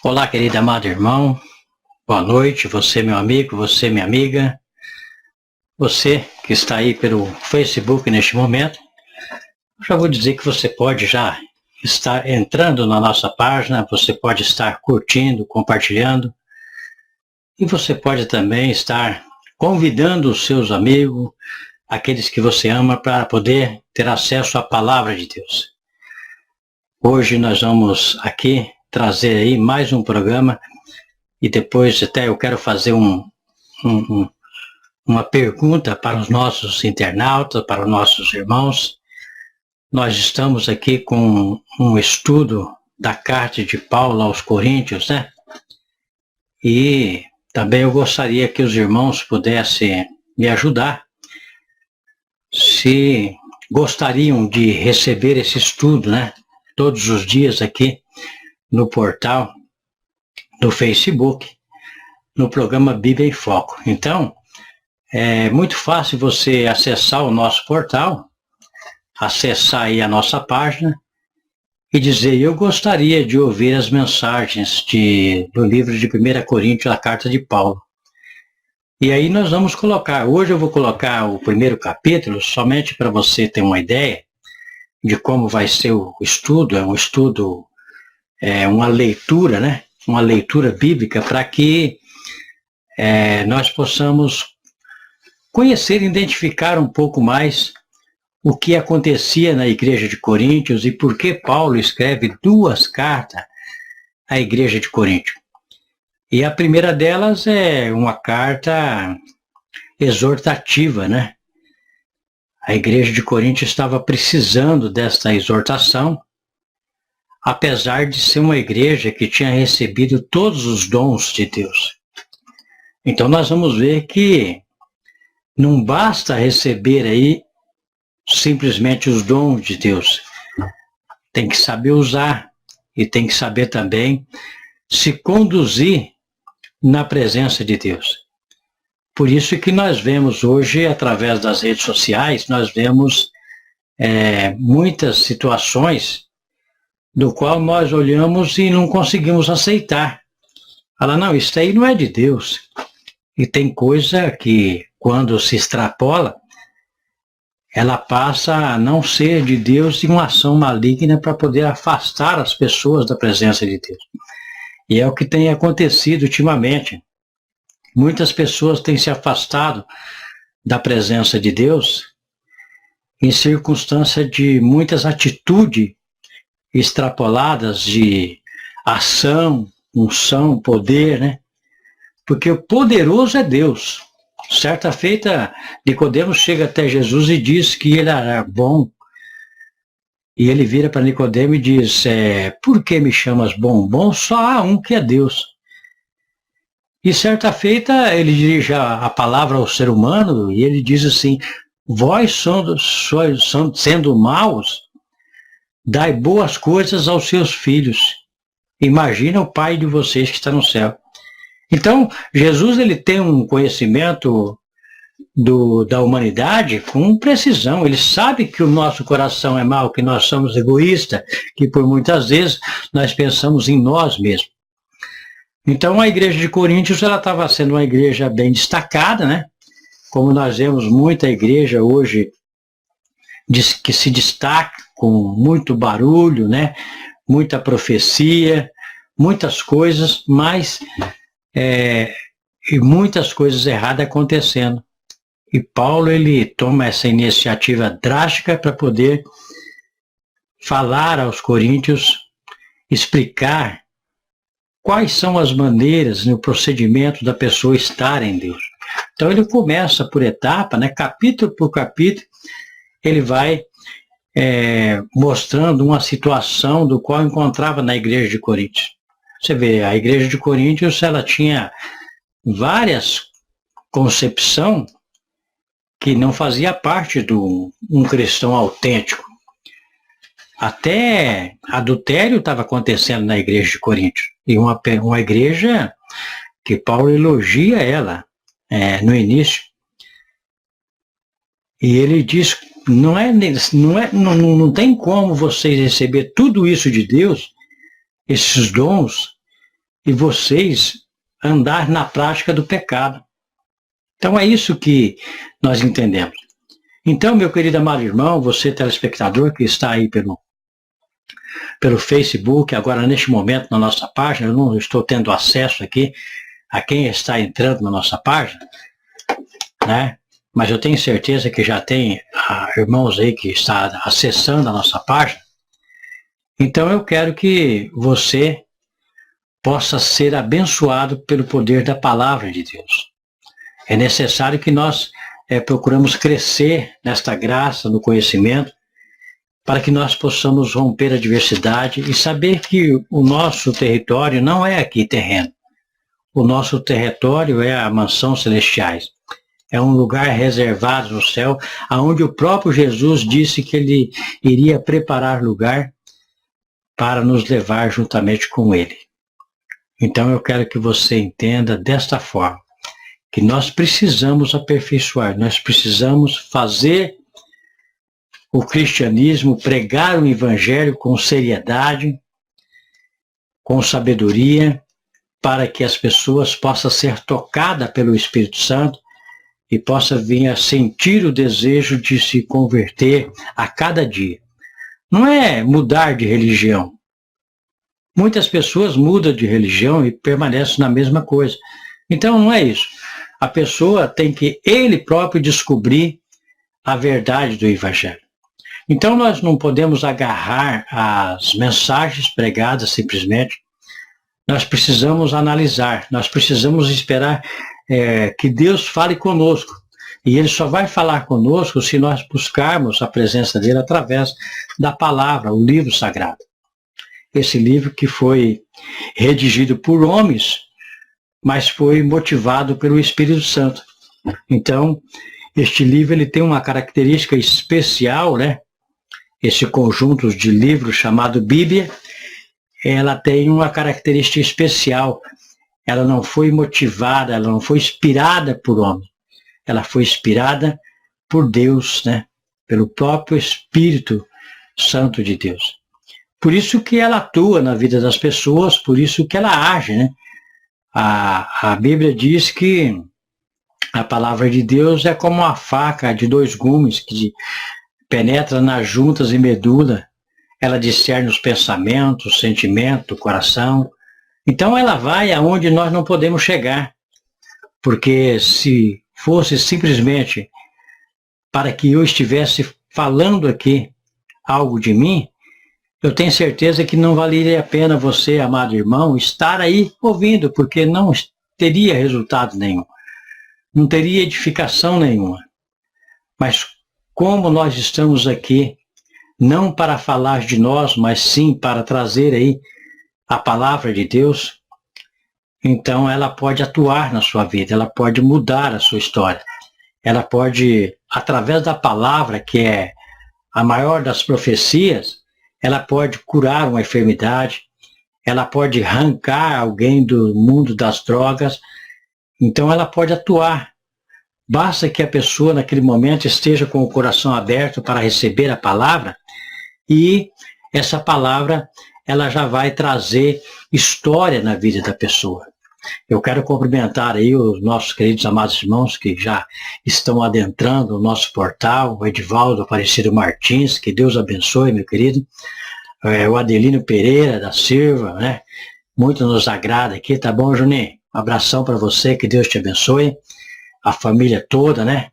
Olá, querido amado irmão, boa noite, você meu amigo, você minha amiga, você que está aí pelo Facebook neste momento. Já vou dizer que você pode já estar entrando na nossa página, você pode estar curtindo, compartilhando, e você pode também estar convidando os seus amigos, aqueles que você ama, para poder ter acesso à palavra de Deus. Hoje nós vamos aqui trazer aí mais um programa e depois até eu quero fazer uma pergunta para os nossos internautas, para os nossos irmãos. Nós estamos aqui com um estudo da carta de Paulo aos Coríntios, né? E também eu gostaria que os irmãos pudessem me ajudar. Se gostariam de receber esse estudo, né? Todos os dias aqui no portal do Facebook, no programa Bíblia em Foco. Então, é muito fácil você acessar o nosso portal, acessar aí a nossa página e dizer: eu gostaria de ouvir as mensagens do livro de 1 Coríntios, a carta de Paulo. E aí nós vamos colocar, hoje eu vou colocar o primeiro capítulo, somente para você ter uma ideia de como vai ser o estudo. É um estudo, uma leitura, né? Uma leitura bíblica para que nós possamos conhecer e identificar um pouco mais o que acontecia na igreja de Coríntios e por que Paulo escreve 2 cartas à igreja de Coríntios. E a primeira delas é uma carta exortativa, né? A igreja de Coríntios estava precisando desta exortação, apesar de ser uma igreja que tinha recebido todos os dons de Deus. Então nós vamos ver que não basta receber aí simplesmente os dons de Deus. Tem que saber usar e tem que saber também se conduzir na presença de Deus. Por isso que nós vemos hoje, através das redes sociais, nós vemos muitas situações do qual nós olhamos e não conseguimos aceitar. Fala, não, isso aí não é de Deus. E tem coisa que, quando se extrapola, ela passa a não ser de Deus e uma ação maligna para poder afastar as pessoas da presença de Deus. E é o que tem acontecido ultimamente. Muitas pessoas têm se afastado da presença de Deus em circunstância de muitas atitudes extrapoladas de ação, unção, poder, né? Porque o poderoso é Deus. Certa feita, Nicodemos chega até Jesus e diz que ele era bom. E ele vira para Nicodemos e diz: por que me chamas bom? Bom só há um que é Deus. E certa feita, ele dirige a palavra ao ser humano e ele diz assim: vós sendo maus, dai boas coisas aos seus filhos. Imagina o Pai de vocês que está no céu. Então, Jesus ele tem um conhecimento da humanidade com precisão. Ele sabe que o nosso coração é mau, que nós somos egoístas, que por muitas vezes nós pensamos em nós mesmos. Então, a igreja de Coríntios ela estava sendo uma igreja bem destacada, né? Como nós vemos muita igreja hoje que se destaca com muito barulho, né? Muita profecia, muitas coisas, mas e muitas coisas erradas acontecendo. E Paulo ele toma essa iniciativa drástica para poder falar aos coríntios, explicar quais são as maneiras no procedimento da pessoa estar em Deus. Então ele começa por etapa, né, capítulo por capítulo, ele vai mostrando uma situação do qual encontrava na igreja de Coríntios. Você vê, a igreja de Coríntios ela tinha várias concepções que não fazia parte de um cristão autêntico. Até adultério estava acontecendo na igreja de Coríntios. E uma igreja que Paulo elogia ela no início. E ele diz, não tem como vocês receber tudo isso de Deus, esses dons, e vocês andar na prática do pecado. Então é isso que nós entendemos. Então, meu querido amado irmão, você telespectador que está aí pelo Facebook, agora neste momento na nossa página, eu não estou tendo acesso aqui a quem está entrando na nossa página, né? Mas eu tenho certeza que já tem irmãos aí que estão acessando a nossa página. Então eu quero que você possa ser abençoado pelo poder da palavra de Deus. É necessário que nós procuramos crescer nesta graça, no conhecimento, para que nós possamos romper a adversidade e saber que o nosso território não é aqui terreno. O nosso território é a mansão celestiais. É um lugar reservado no céu, onde o próprio Jesus disse que ele iria preparar lugar para nos levar juntamente com ele. Então eu quero que você entenda desta forma, que nós precisamos aperfeiçoar, nós precisamos fazer o cristianismo, pregar o evangelho com seriedade, com sabedoria, para que as pessoas possam ser tocadas pelo Espírito Santo e possam vir a sentir o desejo de se converter a cada dia. Não é mudar de religião. Muitas pessoas mudam de religião e permanecem na mesma coisa. Então não é isso. A pessoa tem que ele próprio descobrir a verdade do evangelho. Então nós não podemos agarrar as mensagens pregadas simplesmente. Nós precisamos analisar, nós precisamos esperar que Deus fale conosco. E Ele só vai falar conosco se nós buscarmos a presença dEle através da palavra, o livro sagrado. Esse livro que foi redigido por homens, mas foi motivado pelo Espírito Santo. Então, este livro ele tem uma característica especial, né? Esse conjunto de livros chamado Bíblia, ela tem uma característica especial. Ela não foi motivada, ela não foi inspirada por homem. Ela foi inspirada por Deus, né? Pelo próprio Espírito Santo de Deus. Por isso que ela atua na vida das pessoas, por isso que ela age, né? A Bíblia diz que a palavra de Deus é como uma faca de 2 gumes que penetra nas juntas e medula. Ela discerne os pensamentos, o sentimento, o coração. Então ela vai aonde nós não podemos chegar. Porque se fosse simplesmente para que eu estivesse falando aqui algo de mim, eu tenho certeza que não valeria a pena você, amado irmão, estar aí ouvindo, porque não teria resultado nenhum. Não teria edificação nenhuma. Mas como nós estamos aqui, não para falar de nós, mas sim para trazer aí a palavra de Deus, então ela pode atuar na sua vida, ela pode mudar a sua história. Ela pode, através da palavra, que é a maior das profecias, ela pode curar uma enfermidade, ela pode arrancar alguém do mundo das drogas, então ela pode atuar. Basta que a pessoa naquele momento esteja com o coração aberto para receber a palavra e essa palavra ela já vai trazer história na vida da pessoa. Eu quero cumprimentar aí os nossos queridos amados irmãos que já estão adentrando o nosso portal, o Edivaldo Aparecido Martins, que Deus abençoe, meu querido. O Adelino Pereira da Silva, né? Muito nos agrada aqui, tá bom, Juninho? Um abração para você, que Deus te abençoe. A família toda, né?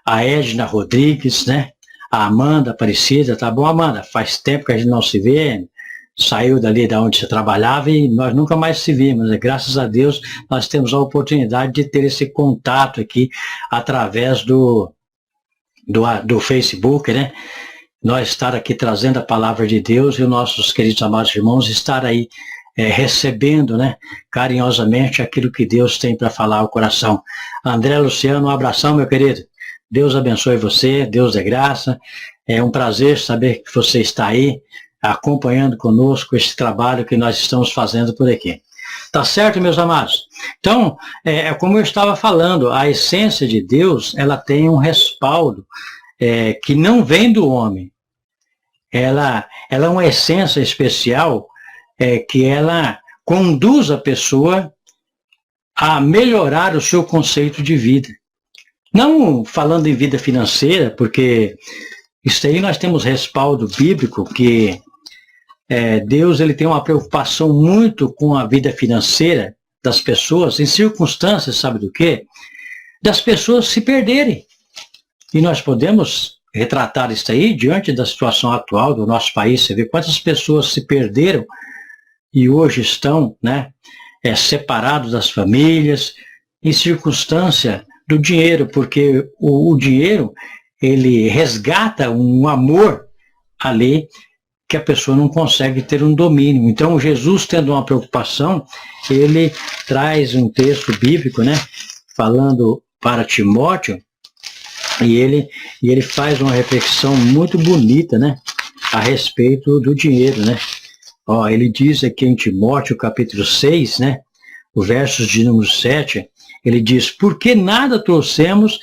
A Edna Rodrigues, né? A Amanda Aparecida, tá bom, Amanda? Faz tempo que a gente não se vê, saiu dali da onde você trabalhava e nós nunca mais se vimos. Né? Graças a Deus, nós temos a oportunidade de ter esse contato aqui através do Facebook, né? Nós estar aqui trazendo a palavra de Deus e os nossos queridos amados irmãos estar aí recebendo, né, carinhosamente aquilo que Deus tem para falar ao coração. André Luciano, um abração, meu querido. Deus abençoe você, Deus é graça. É um prazer saber que você está aí acompanhando conosco esse trabalho que nós estamos fazendo por aqui. Tá certo, meus amados? Então, como eu estava falando, a essência de Deus, ela tem um respaldo que não vem do homem. Ela é uma essência especial que ela conduz a pessoa a melhorar o seu conceito de vida. Não falando em vida financeira, porque isso aí nós temos respaldo bíblico, que Deus ele tem uma preocupação muito com a vida financeira das pessoas, em circunstâncias, sabe do quê? Das pessoas se perderem. E nós podemos retratar isso aí diante da situação atual do nosso país. Você vê quantas pessoas se perderam e hoje estão, né, separados das famílias, em circunstância do dinheiro, porque o dinheiro, ele resgata um amor ali que a pessoa não consegue ter um domínio. Então, Jesus, tendo uma preocupação, ele traz um texto bíblico, né, falando para Timóteo, e ele faz uma reflexão muito bonita, né, a respeito do dinheiro, né. Ó, ele diz aqui em Timóteo, capítulo 6, né, os versos de número 7, ele diz: porque nada trouxemos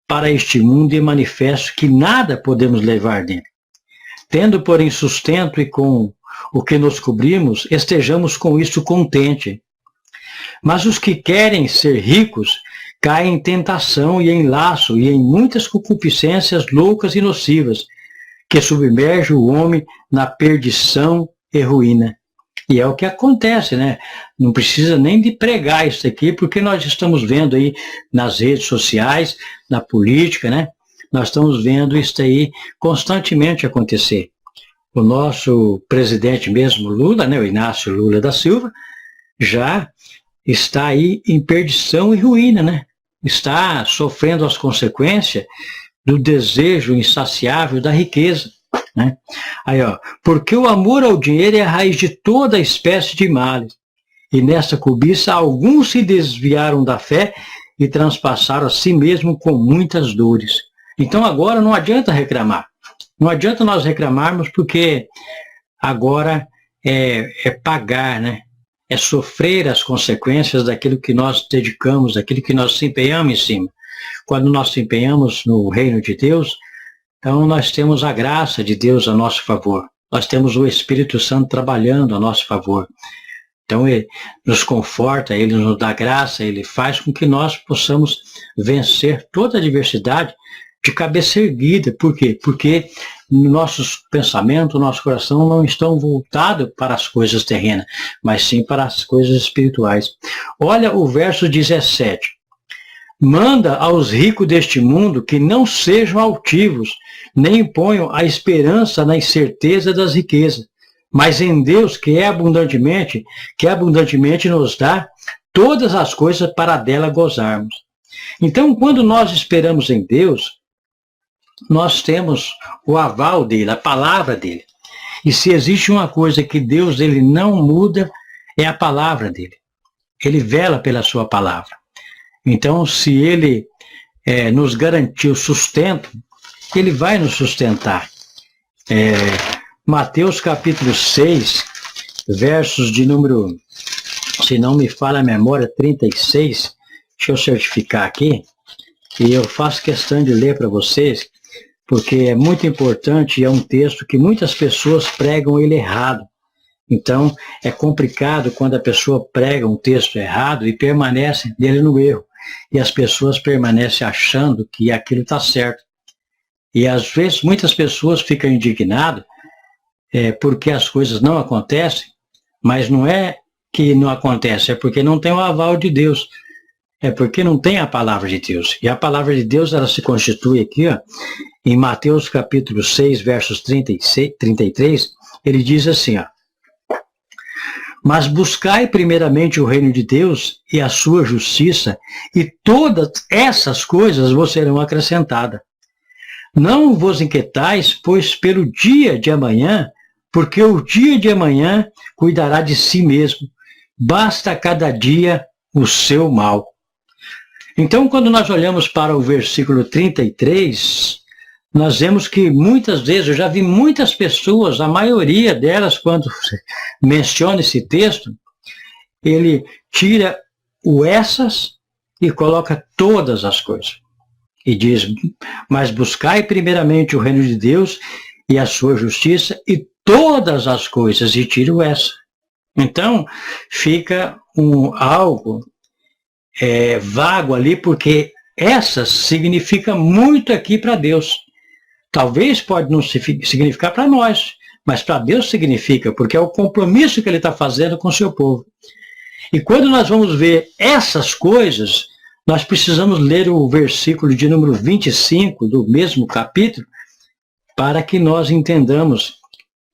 para este mundo e manifesto que nada podemos levar dele. Tendo, porém, sustento e com o que nos cobrimos, estejamos com isso contente. Mas os que querem ser ricos caem em tentação e em laço e em muitas concupiscências loucas e nocivas, que submergem o homem na perdição e ruína. E é o que acontece, né? Não precisa nem de pregar isso aqui, porque nós estamos vendo aí nas redes sociais, na política, né? Nós estamos vendo isso aí constantemente acontecer. O nosso presidente mesmo, Lula, né, o Inácio Lula da Silva, já está aí em perdição e ruína, né? Está sofrendo as consequências do desejo insaciável da riqueza, né? Aí, ó, porque o amor ao dinheiro é a raiz de toda espécie de males. E nessa cobiça alguns se desviaram da fé e transpassaram a si mesmo com muitas dores. Então agora não adianta reclamar. Não adianta nós reclamarmos, porque agora é pagar, né? É sofrer as consequências daquilo que nós dedicamos, daquilo que nós se empenhamos em cima. Quando nós se empenhamos no reino de Deus, então nós temos a graça de Deus a nosso favor. Nós temos o Espírito Santo trabalhando a nosso favor. Então ele nos conforta, ele nos dá graça, ele faz com que nós possamos vencer toda a adversidade de cabeça erguida. Por quê? Porque nossos pensamentos, nosso coração não estão voltados para as coisas terrenas, mas sim para as coisas espirituais. Olha o verso 17. Manda aos ricos deste mundo que não sejam altivos, nem ponham a esperança na incerteza das riquezas, mas em Deus que abundantemente nos dá todas as coisas para dela gozarmos. Então, quando nós esperamos em Deus, nós temos o aval dele, a palavra dele. E se existe uma coisa que Deus ele não muda, é a palavra dele. Ele vela pela sua palavra. Então, se ele nos garantiu sustento, ele vai nos sustentar. Mateus capítulo 6, versos de número, se não me falha a memória, 36, deixa eu certificar aqui, e eu faço questão de ler para vocês, porque é muito importante e é um texto que muitas pessoas pregam ele errado. Então, é complicado quando a pessoa prega um texto errado e permanece nele no erro. E as pessoas permanecem achando que aquilo está certo. E às vezes muitas pessoas ficam indignadas porque as coisas não acontecem, mas não é que não acontece, é porque não tem o aval de Deus. É porque não tem a palavra de Deus. E a palavra de Deus, ela se constitui aqui, ó, em Mateus capítulo 6, versos 33, ele diz assim, ó: mas buscai primeiramente o reino de Deus e a sua justiça, e todas essas coisas vos serão acrescentadas. Não vos inquietais, pois pelo dia de amanhã, porque o dia de amanhã cuidará de si mesmo. Basta a cada dia o seu mal. Então, quando nós olhamos para o versículo 33, nós vemos que muitas vezes, eu já vi muitas pessoas, a maioria delas, quando menciona esse texto, ele tira o essas e coloca todas as coisas. E diz, mas buscai primeiramente o reino de Deus e a sua justiça, e todas as coisas, e tira o essa. Então, fica algo vago ali, porque essas significa muito aqui para Deus. Talvez pode não significar para nós, mas para Deus significa, porque é o compromisso que ele está fazendo com o seu povo. E quando nós vamos ver essas coisas, nós precisamos ler o versículo de número 25 do mesmo capítulo, para que nós entendamos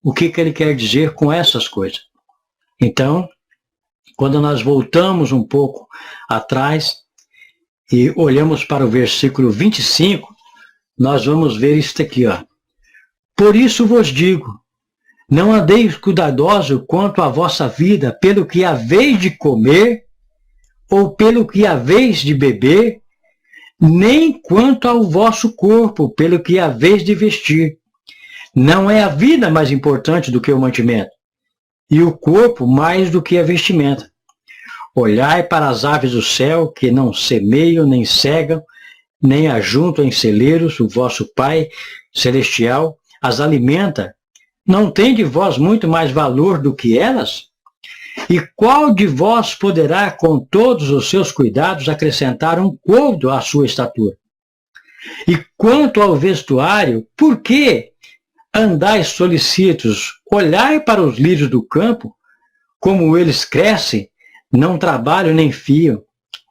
o que ele quer dizer com essas coisas. Então, quando nós voltamos um pouco atrás e olhamos para o versículo 25, nós vamos ver isso aqui, ó. Por isso vos digo, não andeis cuidadoso quanto à vossa vida, pelo que haveis de comer, ou pelo que haveis de beber, nem quanto ao vosso corpo, pelo que haveis de vestir. Não é a vida mais importante do que o mantimento, e o corpo mais do que a vestimenta. Olhai para as aves do céu, que não semeiam, nem cegam, nem ajuntam em celeiros, o vosso Pai Celestial as alimenta. Não tem de vós muito mais valor do que elas? E qual de vós poderá, com todos os seus cuidados, acrescentar um côvado à sua estatura? E quanto ao vestuário, por que andais solícitos? Olhai para os lírios do campo, como eles crescem, não trabalham nem fiam.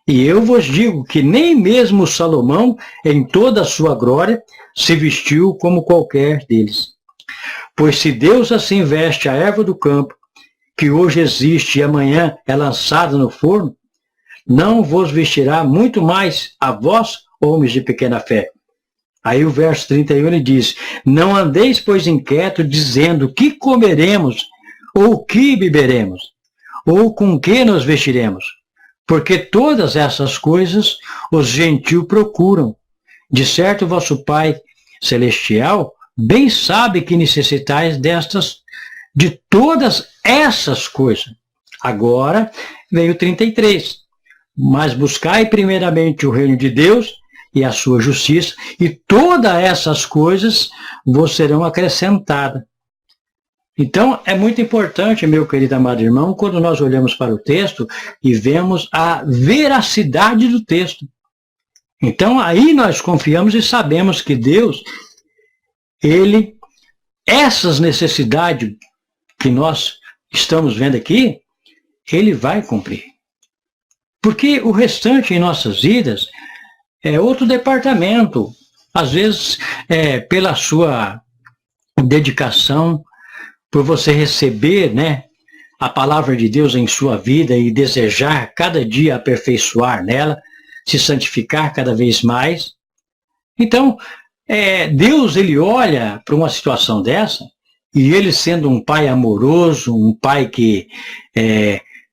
E eu vos digo que nem mesmo Salomão, em toda a sua glória, se vestiu como qualquer deles. Pois se Deus assim veste a erva do campo, que hoje existe e amanhã é lançada no forno, não vos vestirá muito mais a vós, homens de pequena fé. Aí o verso 31 ele diz, não andeis, pois, inquietos, dizendo, que comeremos, ou que beberemos, ou com que nos vestiremos? Porque todas essas coisas os gentios procuram. De certo, vosso Pai Celestial bem sabe que necessitais de todas essas coisas. Agora vem o 33. Mas buscai primeiramente o reino de Deus e a sua justiça, e todas essas coisas vos serão acrescentadas. Então, é muito importante, meu querido amado irmão, quando nós olhamos para o texto e vemos a veracidade do texto. Então, aí nós confiamos e sabemos que Deus, essas necessidades que nós estamos vendo aqui, ele vai cumprir. Porque o restante em nossas vidas é outro departamento. Às vezes, pela sua dedicação, por você receber, né, a palavra de Deus em sua vida e desejar cada dia aperfeiçoar nela, se santificar cada vez mais. Então, Deus, ele olha para uma situação dessa, e ele sendo um pai amoroso, um pai que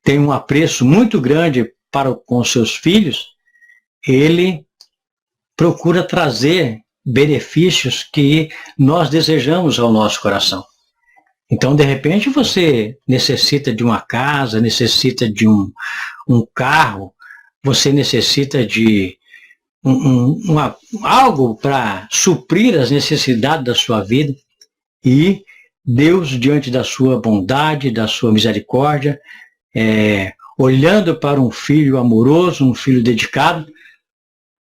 tem um apreço muito grande com seus filhos, ele procura trazer benefícios que nós desejamos ao nosso coração. Então, de repente, você necessita de uma casa, necessita de um carro, você necessita de algo para suprir as necessidades da sua vida. E Deus, diante da sua bondade, da sua misericórdia, olhando para um filho amoroso, um filho dedicado,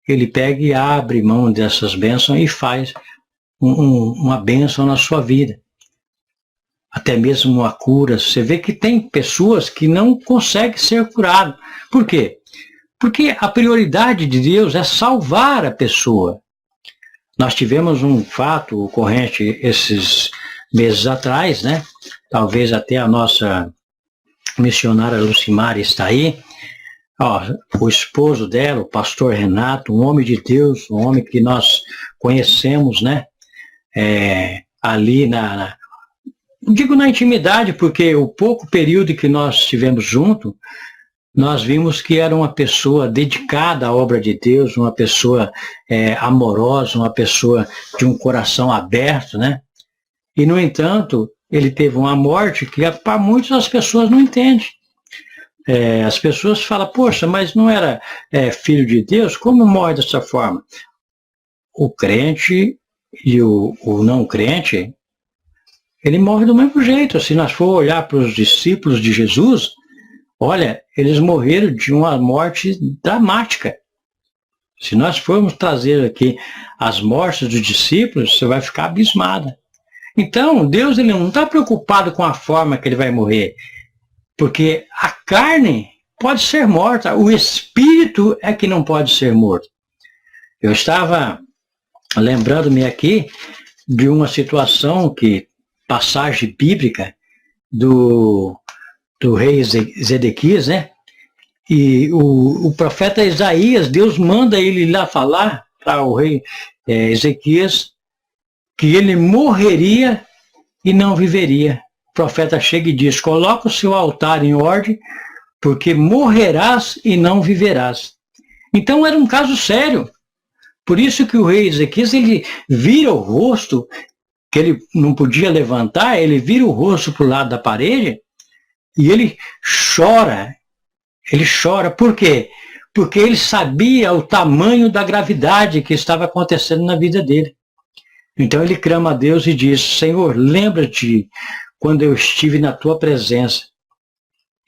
ele pega e abre mão dessas bênçãos e faz uma bênção na sua vida. Até mesmo uma cura. Você vê que tem pessoas que não conseguem ser curadas. Por quê? Porque a prioridade de Deus é salvar a pessoa. Nós tivemos um fato ocorrente esses meses atrás, né? Talvez até a nossa missionária Lucimara está aí. O esposo dela, o pastor Renato, um homem de Deus, um homem que nós conhecemos, né? Ali digo na intimidade, porque o pouco período que nós estivemos juntos, nós vimos que era uma pessoa dedicada à obra de Deus, uma pessoa amorosa, uma pessoa de um coração aberto, né? E, no entanto, ele teve uma morte que para muitas as pessoas não entendem. As pessoas falam, poxa, mas não era filho de Deus? Como morre dessa forma? O crente e o não crente, ele morre do mesmo jeito. Se nós for olhar para os discípulos de Jesus, olha, eles morreram de uma morte dramática. Se nós formos trazer aqui as mortes dos discípulos, você vai ficar abismada. Então, Deus ele não está preocupado com a forma que ele vai morrer, porque a carne pode ser morta, o espírito é que não pode ser morto. Eu estava lembrando-me aqui de uma situação passagem bíblica do rei Zedequias, né? E o profeta Isaías, Deus manda ele ir lá falar para o rei Ezequias que ele morreria e não viveria. O profeta chega e diz: coloca o seu altar em ordem, porque morrerás e não viverás. Então era um caso sério. Por isso que o rei Ezequias, ele vira o rosto, que ele não podia levantar, ele vira o rosto para o lado da parede e ele chora. Ele chora. Por quê? Porque ele sabia o tamanho da gravidade que estava acontecendo na vida dele. Então ele clama a Deus e diz: Senhor, lembra-te quando eu estive na tua presença.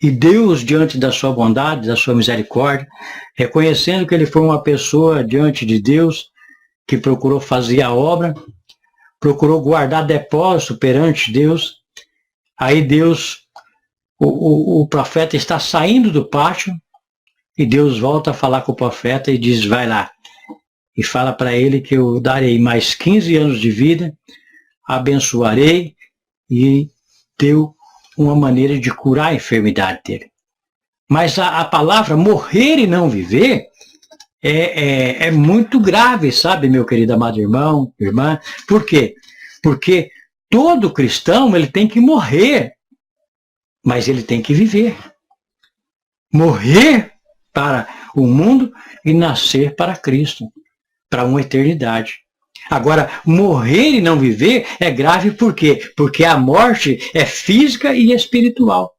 E Deus, diante da sua bondade, da sua misericórdia, reconhecendo que ele foi uma pessoa diante de Deus, que procurou fazer a obra, procurou guardar depósito perante Deus. Aí Deus, o profeta está saindo do pátio, e Deus volta a falar com o profeta e diz: vai lá, e fala para ele que eu darei mais 15 anos de vida, abençoarei, e deu uma maneira de curar a enfermidade dele. Mas a palavra morrer e não viver é muito grave, sabe, meu querido amado irmão, irmã? Por quê? Porque todo cristão ele tem que morrer, mas ele tem que viver. Morrer para o mundo e nascer para Cristo, para uma eternidade. Agora, morrer e não viver é grave por quê? Porque a morte é física e espiritual.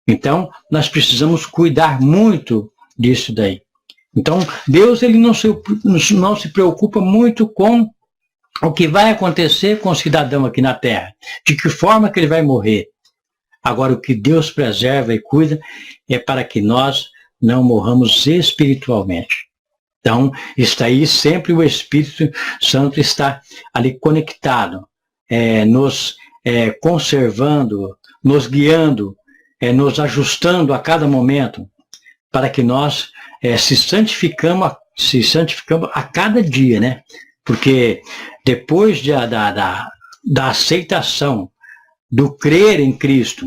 Então, nós precisamos cuidar muito disso daí. Então, Deus ele não se preocupa muito com o que vai acontecer com o cidadão aqui na Terra, de que forma que ele vai morrer. Agora, o que Deus preserva e cuida é para que nós não morramos espiritualmente. Então, está aí sempre o Espírito Santo está ali conectado, nos conservando, nos guiando, nos ajustando a cada momento, para que nós se santificamos a cada dia, né? Porque depois da aceitação, do crer em Cristo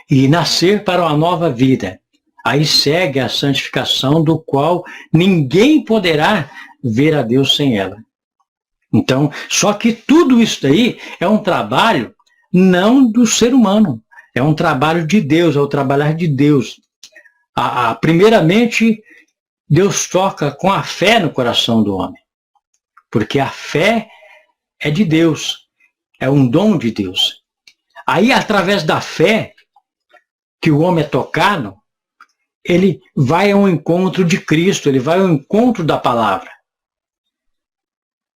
e nascer para uma nova vida, aí segue a santificação, do qual ninguém poderá ver a Deus sem ela. Então, só que tudo isso daí é um trabalho não do ser humano, é um trabalho de Deus, é o trabalhar de Deus. Primeiramente, Deus toca com a fé no coração do homem, porque a fé é de Deus, é um dom de Deus. Aí, através da fé que o homem é tocado, ele vai ao encontro de Cristo, ele vai ao encontro da palavra.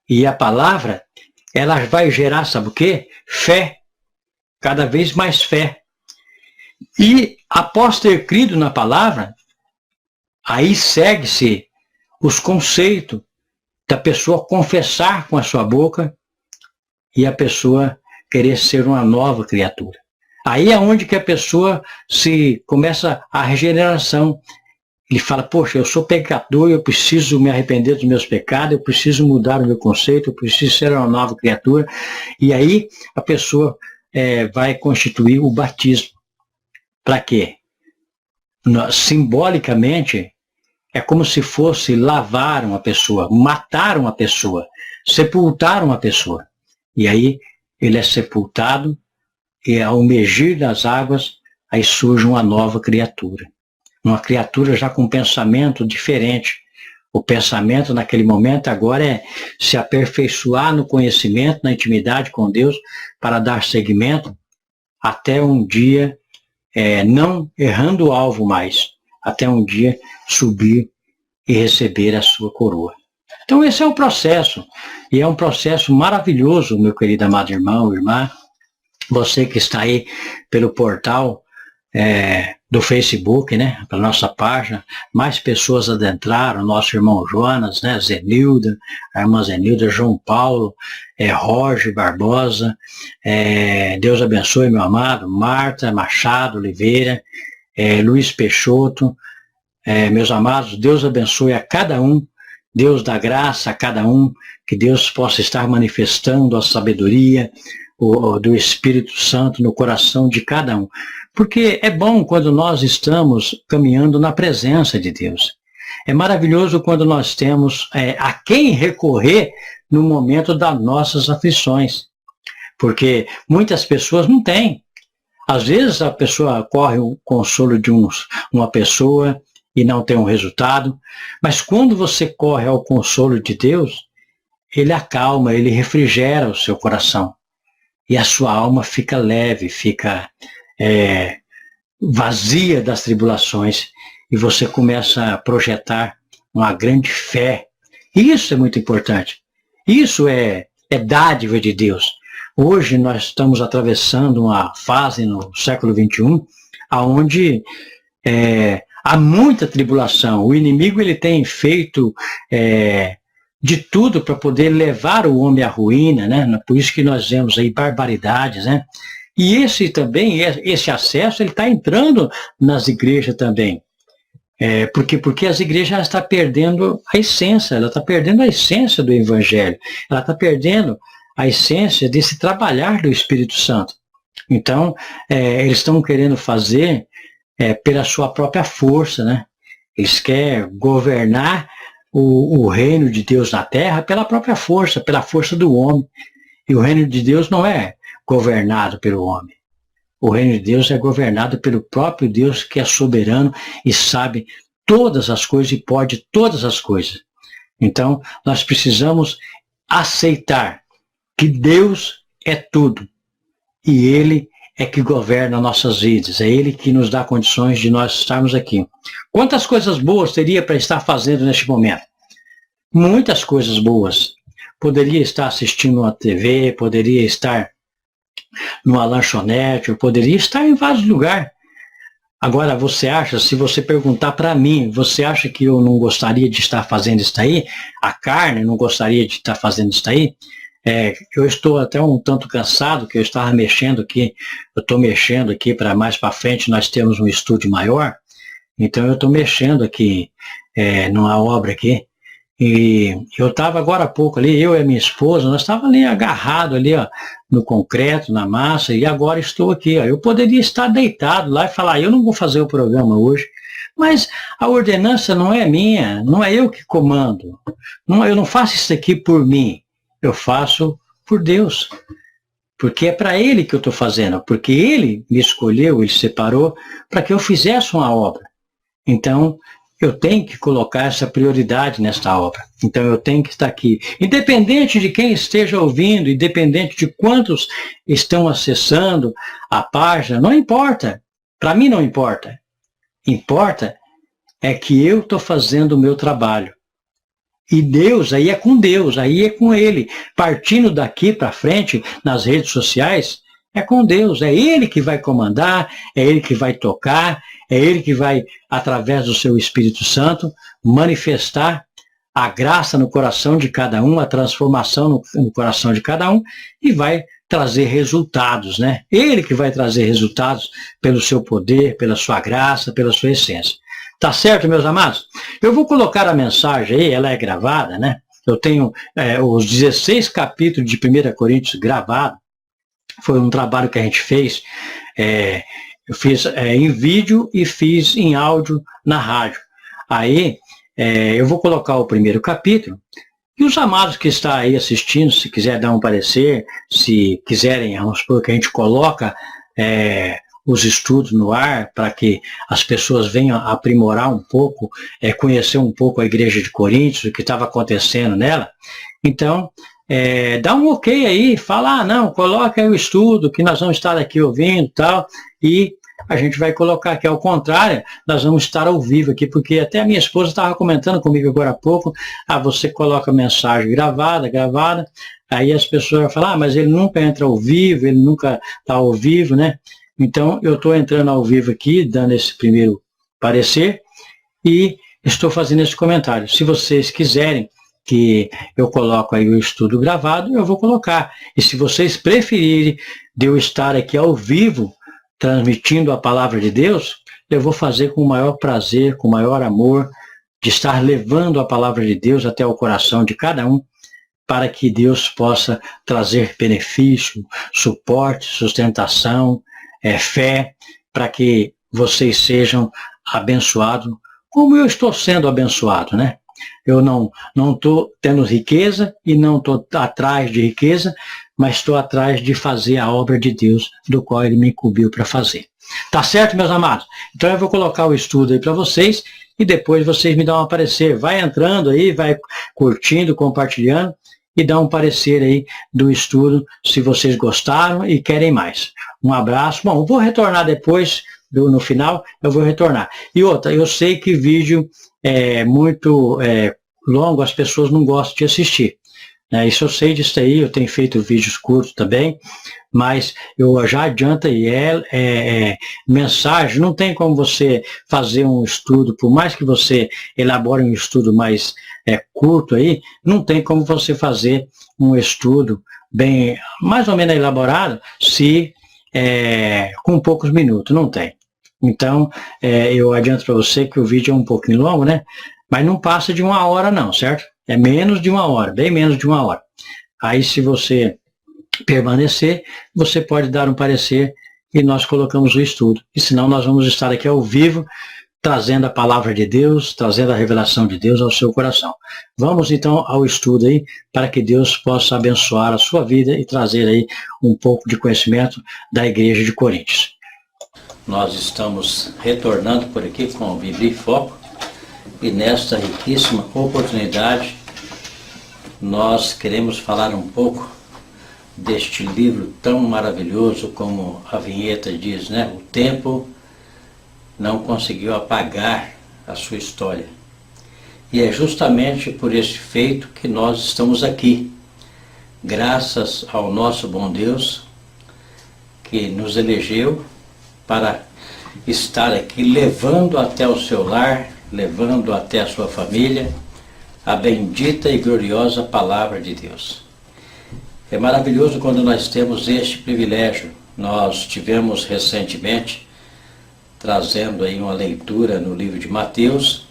E a palavra, ela vai gerar, sabe o quê? Fé. Cada vez mais fé. E após ter crido na palavra, aí segue-se os conceitos da pessoa confessar com a sua boca e a pessoa querer ser uma nova criatura. Aí é onde que a pessoa começa a regeneração. Ele fala: poxa, eu sou pecador, eu preciso me arrepender dos meus pecados, eu preciso mudar o meu conceito, eu preciso ser uma nova criatura. E aí a pessoa vai constituir o batismo. Para quê? Simbolicamente, é como se fosse lavar uma pessoa, matar uma pessoa, sepultar uma pessoa. E aí ele é sepultado, e ao emergir das águas, aí surge uma nova criatura. Uma criatura já com um pensamento diferente. O pensamento naquele momento agora é se aperfeiçoar no conhecimento, na intimidade com Deus, para dar seguimento até um dia, não errando o alvo mais, até um dia subir e receber a sua coroa. Então esse é o processo, e é um processo maravilhoso, meu querido amado irmão, irmã. Você que está aí pelo portal do Facebook, né, pela nossa página, mais pessoas adentraram, nosso irmão Jonas, né, Zenilda, a irmã Zenilda, João Paulo, Roger Barbosa, Deus abençoe, meu amado, Marta Machado Oliveira, Luiz Peixoto, meus amados, Deus abençoe a cada um, Deus dá graça a cada um, que Deus possa estar manifestando a sabedoria do Espírito Santo no coração de cada um. Porque é bom quando nós estamos caminhando na presença de Deus. É maravilhoso quando nós temos a quem recorrer no momento das nossas aflições. Porque muitas pessoas não têm. Às vezes a pessoa corre o consolo de uma pessoa e não tem um resultado, mas quando você corre ao consolo de Deus, ele acalma, ele refrigera o seu coração. E a sua alma fica leve, fica vazia das tribulações, e você começa a projetar uma grande fé. Isso é muito importante. Isso é dádiva de Deus. Hoje nós estamos atravessando uma fase no século XXI, onde há muita tribulação. O inimigo ele tem feito de tudo para poder levar o homem à ruína, né? Por isso que nós vemos aí barbaridades, né? E esse acesso ele está entrando nas igrejas também. Porque as igrejas estão perdendo a essência, ela está perdendo a essência do Evangelho, ela está perdendo a essência desse trabalhar do Espírito Santo. Então, eles estão querendo fazer pela sua própria força, né? Eles querem governar o reino de Deus na terra pela própria força, pela força do homem. E o reino de Deus não é governado pelo homem. O reino de Deus é governado pelo próprio Deus, que é soberano e sabe todas as coisas e pode todas as coisas. Então, nós precisamos aceitar que Deus é tudo. E Ele é que governa nossas vidas. É Ele que nos dá condições de nós estarmos aqui. Quantas coisas boas teria para estar fazendo neste momento? Muitas coisas boas. Poderia estar assistindo uma TV, poderia estar numa lanchonete, eu poderia estar em vários lugares. Agora, você acha, se você perguntar para mim, você acha que eu não gostaria de estar fazendo isso aí? A carne não gostaria de estar fazendo isso aí? Eu estou até um tanto cansado, que eu estava mexendo aqui, eu estou mexendo aqui para mais para frente, nós temos um estúdio maior, então eu estou mexendo aqui numa obra aqui, e eu estava agora há pouco ali, eu e a minha esposa, nós estávamos ali agarrados ali, ó, no concreto, na massa, e agora estou aqui, ó. Eu poderia estar deitado lá e falar, eu não vou fazer o programa hoje, mas a ordenança não é minha, não é eu que comando, eu não faço isso aqui por mim, eu faço por Deus, porque é para Ele que eu estou fazendo, porque Ele me escolheu, Ele separou para que eu fizesse uma obra. Então, eu tenho que colocar essa prioridade nesta obra. Então, eu tenho que estar aqui. Independente de quem esteja ouvindo, independente de quantos estão acessando a página, não importa. Para mim não importa. Importa é que eu estou fazendo o meu trabalho. E Deus, aí é com Deus, aí é com Ele. Partindo daqui para frente, nas redes sociais, é com Deus. É Ele que vai comandar, é Ele que vai tocar, é Ele que vai, através do seu Espírito Santo, manifestar a graça no coração de cada um, a transformação no coração de cada um, e vai trazer resultados, né? Ele que vai trazer resultados pelo seu poder, pela sua graça, pela sua essência. Tá certo, meus amados? Eu vou colocar a mensagem aí, ela é gravada, né? Eu tenho os 16 capítulos de 1 Coríntios gravados. Foi um trabalho que a gente fez. Eu fiz em vídeo e fiz em áudio na rádio. Aí, eu vou colocar o primeiro capítulo. E os amados que estão aí assistindo, se quiser dar um parecer, se quiserem, vamos supor que a gente coloca os estudos no ar para que as pessoas venham aprimorar um pouco, conhecer um pouco a igreja de Coríntios, o que estava acontecendo nela. Então, dá um ok aí, fala, não, coloca aí o estudo, que nós vamos estar aqui ouvindo e tal, e a gente vai colocar aqui. Ao contrário, nós vamos estar ao vivo aqui, porque até a minha esposa estava comentando comigo agora há pouco, você coloca mensagem gravada, aí as pessoas vão falar, mas ele nunca entra ao vivo, ele nunca está ao vivo, né? Então, eu estou entrando ao vivo aqui, dando esse primeiro parecer, e estou fazendo esse comentário. Se vocês quiserem que eu coloque aí o estudo gravado, eu vou colocar. E se vocês preferirem de eu estar aqui ao vivo, transmitindo a palavra de Deus, eu vou fazer com o maior prazer, com o maior amor, de estar levando a palavra de Deus até o coração de cada um, para que Deus possa trazer benefício, suporte, sustentação, fé, para que vocês sejam abençoados, como eu estou sendo abençoado, né? Eu não estou tendo riqueza e não estou atrás de riqueza, mas estou atrás de fazer a obra de Deus, do qual Ele me incumbiu para fazer. Tá certo, meus amados? Então eu vou colocar o estudo aí para vocês e depois vocês me dão um parecer. Vai entrando aí, vai curtindo, compartilhando e dá um parecer aí do estudo, se vocês gostaram e querem mais. Um abraço. Bom, vou retornar depois, no final, eu vou retornar. E outra, eu sei que vídeo é muito longo, as pessoas não gostam de assistir. Né? Isso eu sei disso aí, eu tenho feito vídeos curtos também, mas eu já adianto aí, mensagem, não tem como você fazer um estudo, por mais que você elabore um estudo mais curto aí, não tem como você fazer um estudo bem, mais ou menos elaborado, se com poucos minutos, não tem. Então, eu adianto para você que o vídeo é um pouquinho longo, né? Mas não passa de 1 hora não, certo? É menos de 1 hora, bem menos de 1 hora. Aí, se você permanecer, você pode dar um parecer e nós colocamos o estudo. E senão nós vamos estar aqui ao vivo, trazendo a palavra de Deus, trazendo a revelação de Deus ao seu coração. Vamos então ao estudo aí, para que Deus possa abençoar a sua vida e trazer aí um pouco de conhecimento da Igreja de Coríntios. Nós estamos retornando por aqui com o Bíblia em Foco e nesta riquíssima oportunidade nós queremos falar um pouco deste livro tão maravilhoso como a vinheta diz, né? O tempo não conseguiu apagar a sua história. E é justamente por esse feito que nós estamos aqui, graças ao nosso bom Deus que nos elegeu para estar aqui levando até o seu lar, levando até a sua família, a bendita e gloriosa palavra de Deus. É maravilhoso quando nós temos este privilégio. Nós tivemos recentemente trazendo aí uma leitura no livro de Mateus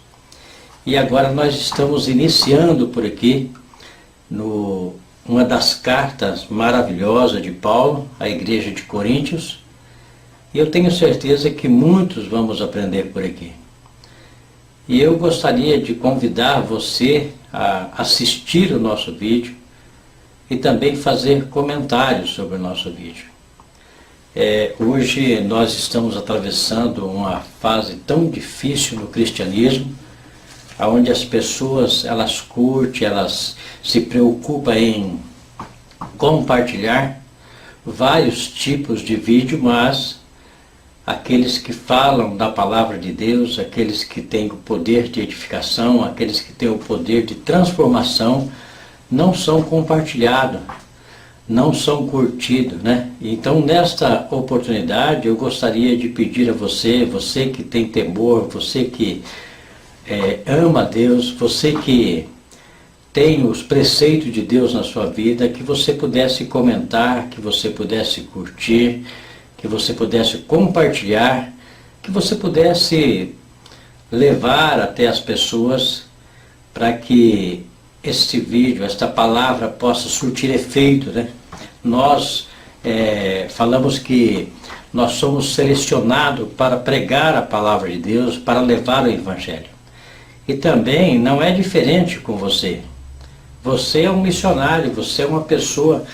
e agora nós estamos iniciando por aqui uma das cartas maravilhosas de Paulo à Igreja de Coríntios. E eu tenho certeza que muitos vamos aprender por aqui. E eu gostaria de convidar você a assistir o nosso vídeo e também fazer comentários sobre o nosso vídeo. Hoje nós estamos atravessando uma fase tão difícil no cristianismo, onde as pessoas, elas curtem, elas se preocupam em compartilhar vários tipos de vídeo, mas aqueles que falam da palavra de Deus, aqueles que têm o poder de edificação, aqueles que têm o poder de transformação, não são compartilhados, não são curtidos, né? Então, nesta oportunidade, eu gostaria de pedir a você, você que tem temor, você que ama a Deus, você que tem os preceitos de Deus na sua vida, que você pudesse comentar, que você pudesse curtir, que você pudesse compartilhar, que você pudesse levar até as pessoas para que este vídeo, esta palavra possa surtir efeito, né? Nós falamos que nós somos selecionados para pregar a palavra de Deus, para levar o Evangelho. E também não é diferente com você. Você é um missionário, você é uma pessoa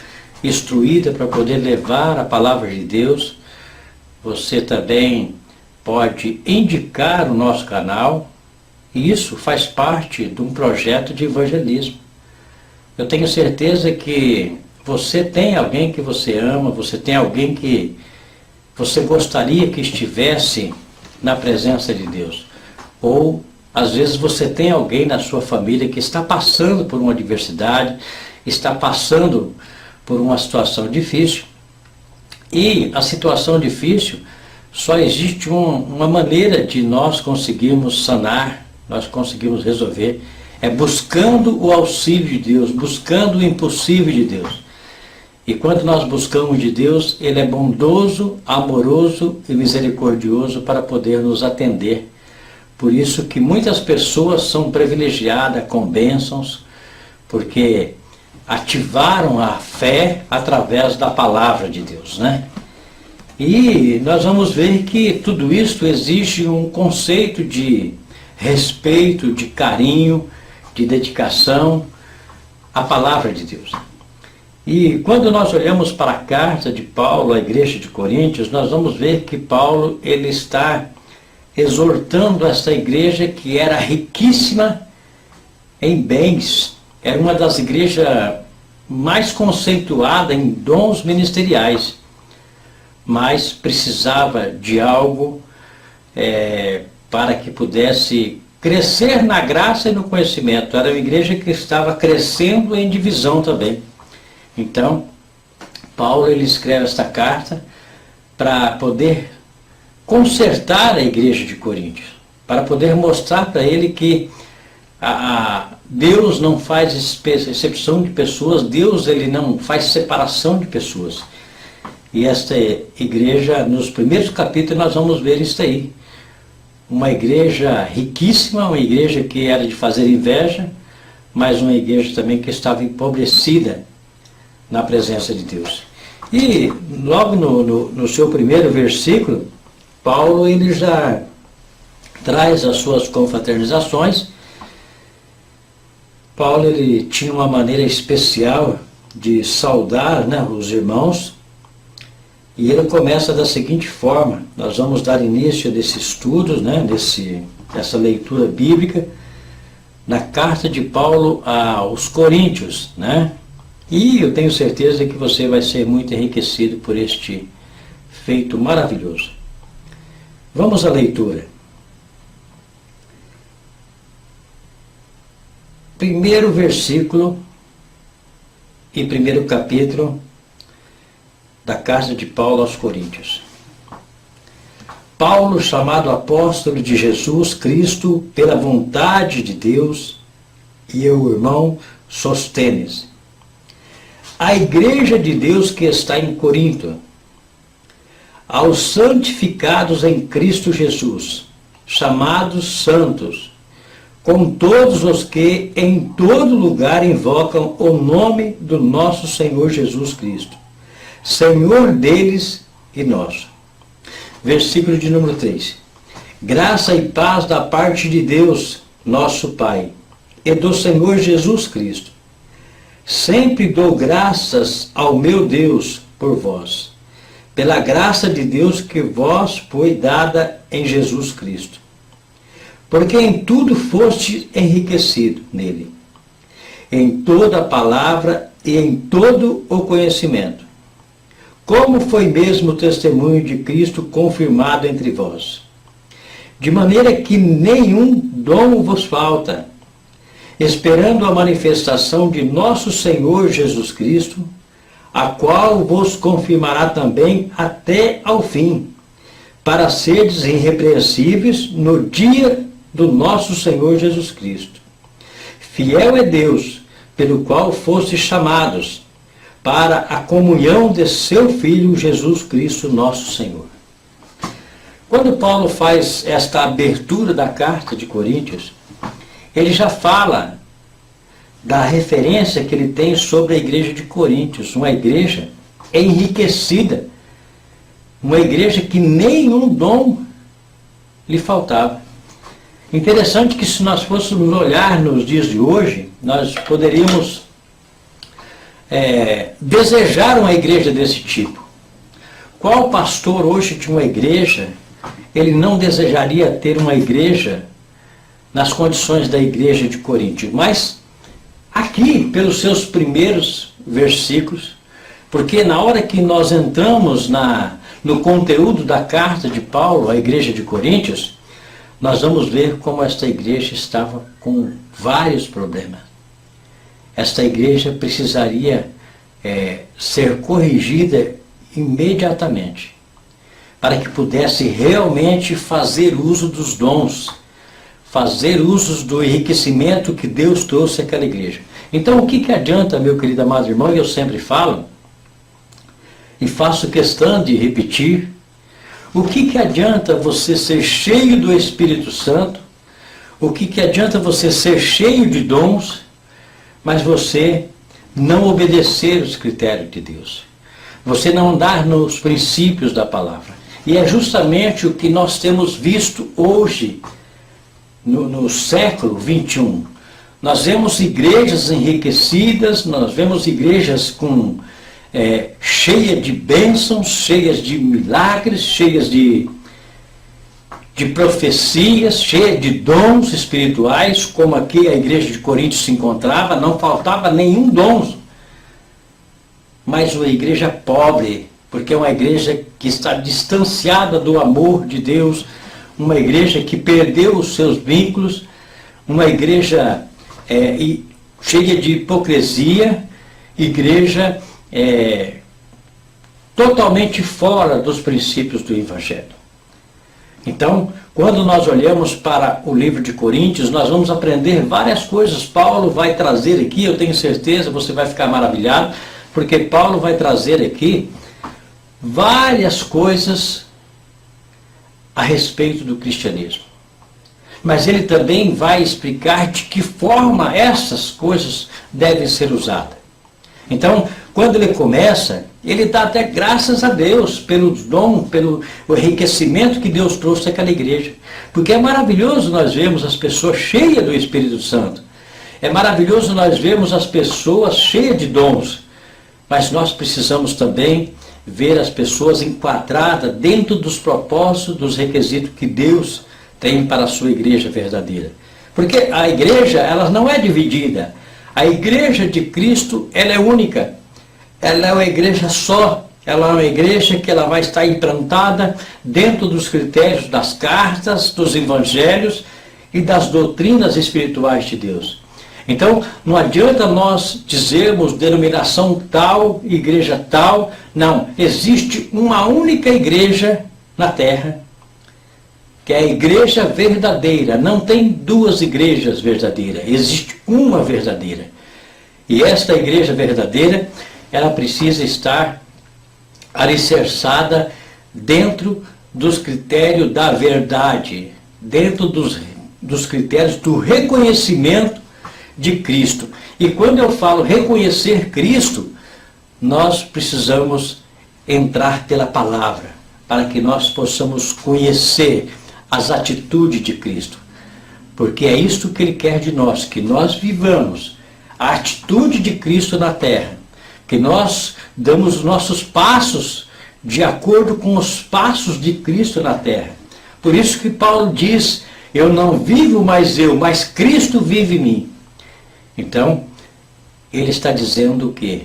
instruída para poder levar a palavra de Deus. Você também pode indicar o nosso canal, e isso faz parte de um projeto de evangelismo. Eu tenho certeza que você tem alguém que você ama, você tem alguém que você gostaria que estivesse na presença de Deus? Ou, às vezes, você tem alguém na sua família que está passando por uma adversidade, está passando por uma situação difícil, e a situação difícil só existe uma maneira de nós conseguirmos sanar, nós conseguirmos resolver, é buscando o auxílio de Deus, buscando o impossível de Deus. E quando nós buscamos de Deus, Ele é bondoso, amoroso e misericordioso para poder nos atender. Por isso que muitas pessoas são privilegiadas com bênçãos, porque ativaram a fé através da palavra de Deus, né? E nós vamos ver que tudo isso exige um conceito de respeito, de carinho, de dedicação à palavra de Deus. E quando nós olhamos para a carta de Paulo à igreja de Coríntios, nós vamos ver que Paulo ele está exortando essa igreja que era riquíssima em bens, era uma das igrejas mais conceituadas em dons ministeriais, mas precisava de algo para que pudesse crescer na graça e no conhecimento. Era uma igreja que estava crescendo em divisão também. Então, Paulo ele escreve esta carta para poder consertar a igreja de Coríntios, para poder mostrar para ele que Deus não faz exceção de pessoas, Deus ele não faz separação de pessoas. E esta igreja, nos primeiros capítulos, nós vamos ver isso aí. Uma igreja riquíssima, uma igreja que era de fazer inveja, mas uma igreja também que estava empobrecida na presença de Deus. E logo no seu primeiro versículo, Paulo ele já traz as suas confraternizações. Paulo ele tinha uma maneira especial de saudar, né, os irmãos, e ele começa da seguinte forma. Nós vamos dar início desse estudo, né, dessa leitura bíblica, na carta de Paulo aos Coríntios, né? E eu tenho certeza que você vai ser muito enriquecido por este feito maravilhoso. Vamos à leitura. Primeiro versículo e primeiro capítulo da carta de Paulo aos Coríntios. Paulo, chamado apóstolo de Jesus Cristo pela vontade de Deus, e eu, irmão Sostênes, a igreja de Deus que está em Corinto, aos santificados em Cristo Jesus, chamados santos, com todos os que em todo lugar invocam o nome do nosso Senhor Jesus Cristo, Senhor deles e nosso. Versículo de número 3. Graça e paz da parte de Deus, nosso Pai, e do Senhor Jesus Cristo. Sempre dou graças ao meu Deus por vós, pela graça de Deus que vós foi dada em Jesus Cristo. Porque em tudo foste enriquecido nele, em toda a palavra e em todo o conhecimento, como foi mesmo o testemunho de Cristo confirmado entre vós, de maneira que nenhum dom vos falta, esperando a manifestação de nosso Senhor Jesus Cristo, a qual vos confirmará também até ao fim, para seres irrepreensíveis no dia do nosso Senhor Jesus Cristo. Fiel é Deus, pelo qual fostes chamados, para a comunhão de seu Filho Jesus Cristo, nosso Senhor. Quando Paulo faz esta abertura da carta de Coríntios, ele já fala da referência que ele tem sobre a igreja de Coríntios, uma igreja enriquecida, uma igreja que nenhum dom lhe faltava. Interessante que se nós fôssemos olhar nos dias de hoje, nós poderíamos desejar uma igreja desse tipo. Qual pastor hoje de uma igreja, ele não desejaria ter uma igreja nas condições da igreja de Coríntios? Mas aqui, pelos seus primeiros versículos, porque na hora que nós entramos no conteúdo da carta de Paulo à igreja de Coríntios, nós vamos ver como esta igreja estava com vários problemas. Esta igreja precisaria ser corrigida imediatamente, para que pudesse realmente fazer uso dos dons, fazer uso do enriquecimento que Deus trouxe àquela igreja. Então, o que adianta, meu querido amado irmão, e eu sempre falo, e faço questão de repetir, o que adianta você ser cheio do Espírito Santo, o que adianta você ser cheio de dons, mas você não obedecer os critérios de Deus, você não andar nos princípios da palavra. E é justamente o que nós temos visto hoje, no século 21. Nós vemos igrejas enriquecidas, nós vemos igrejas cheias de bênçãos, cheias de milagres, cheias de profecias, cheias de dons espirituais, como aqui a igreja de Coríntios se encontrava, não faltava nenhum dom. Mas uma igreja pobre, porque é uma igreja que está distanciada do amor de Deus, uma igreja que perdeu os seus vínculos, uma igreja cheia de hipocrisia, igreja totalmente fora dos princípios do Evangelho. Então, quando nós olhamos para o livro de Coríntios, nós vamos aprender várias coisas. Paulo vai trazer aqui, eu tenho certeza, você vai ficar maravilhado, porque Paulo vai trazer aqui várias coisas a respeito do cristianismo. Mas ele também vai explicar de que forma essas coisas devem ser usadas. Então, quando ele começa, ele dá até graças a Deus pelo dom, pelo enriquecimento que Deus trouxe àquela igreja. Porque é maravilhoso nós vermos as pessoas cheias do Espírito Santo. É maravilhoso nós vermos as pessoas cheias de dons. Mas nós precisamos também ver as pessoas enquadradas dentro dos propósitos, dos requisitos que Deus tem para a sua igreja verdadeira. Porque a igreja, ela não é dividida. A igreja de Cristo, ela é única. Ela é uma igreja só. Ela é uma igreja que ela vai estar implantada dentro dos critérios das cartas, dos evangelhos e das doutrinas espirituais de Deus. Então, não adianta nós dizermos denominação tal, igreja tal. Não, existe uma única igreja na terra, que é a igreja verdadeira. Não tem duas igrejas verdadeiras, existe uma verdadeira. E esta igreja verdadeira, ela precisa estar alicerçada dentro dos critérios da verdade, dentro dos critérios do reconhecimento de Cristo. E quando eu falo reconhecer Cristo, nós precisamos entrar pela palavra, para que nós possamos conhecer as atitudes de Cristo. Porque é isto que Ele quer de nós, que nós vivamos a atitude de Cristo na terra, que nós damos os nossos passos de acordo com os passos de Cristo na terra. Por isso que Paulo diz, eu não vivo mais eu, mas Cristo vive em mim. Então, ele está dizendo o quê?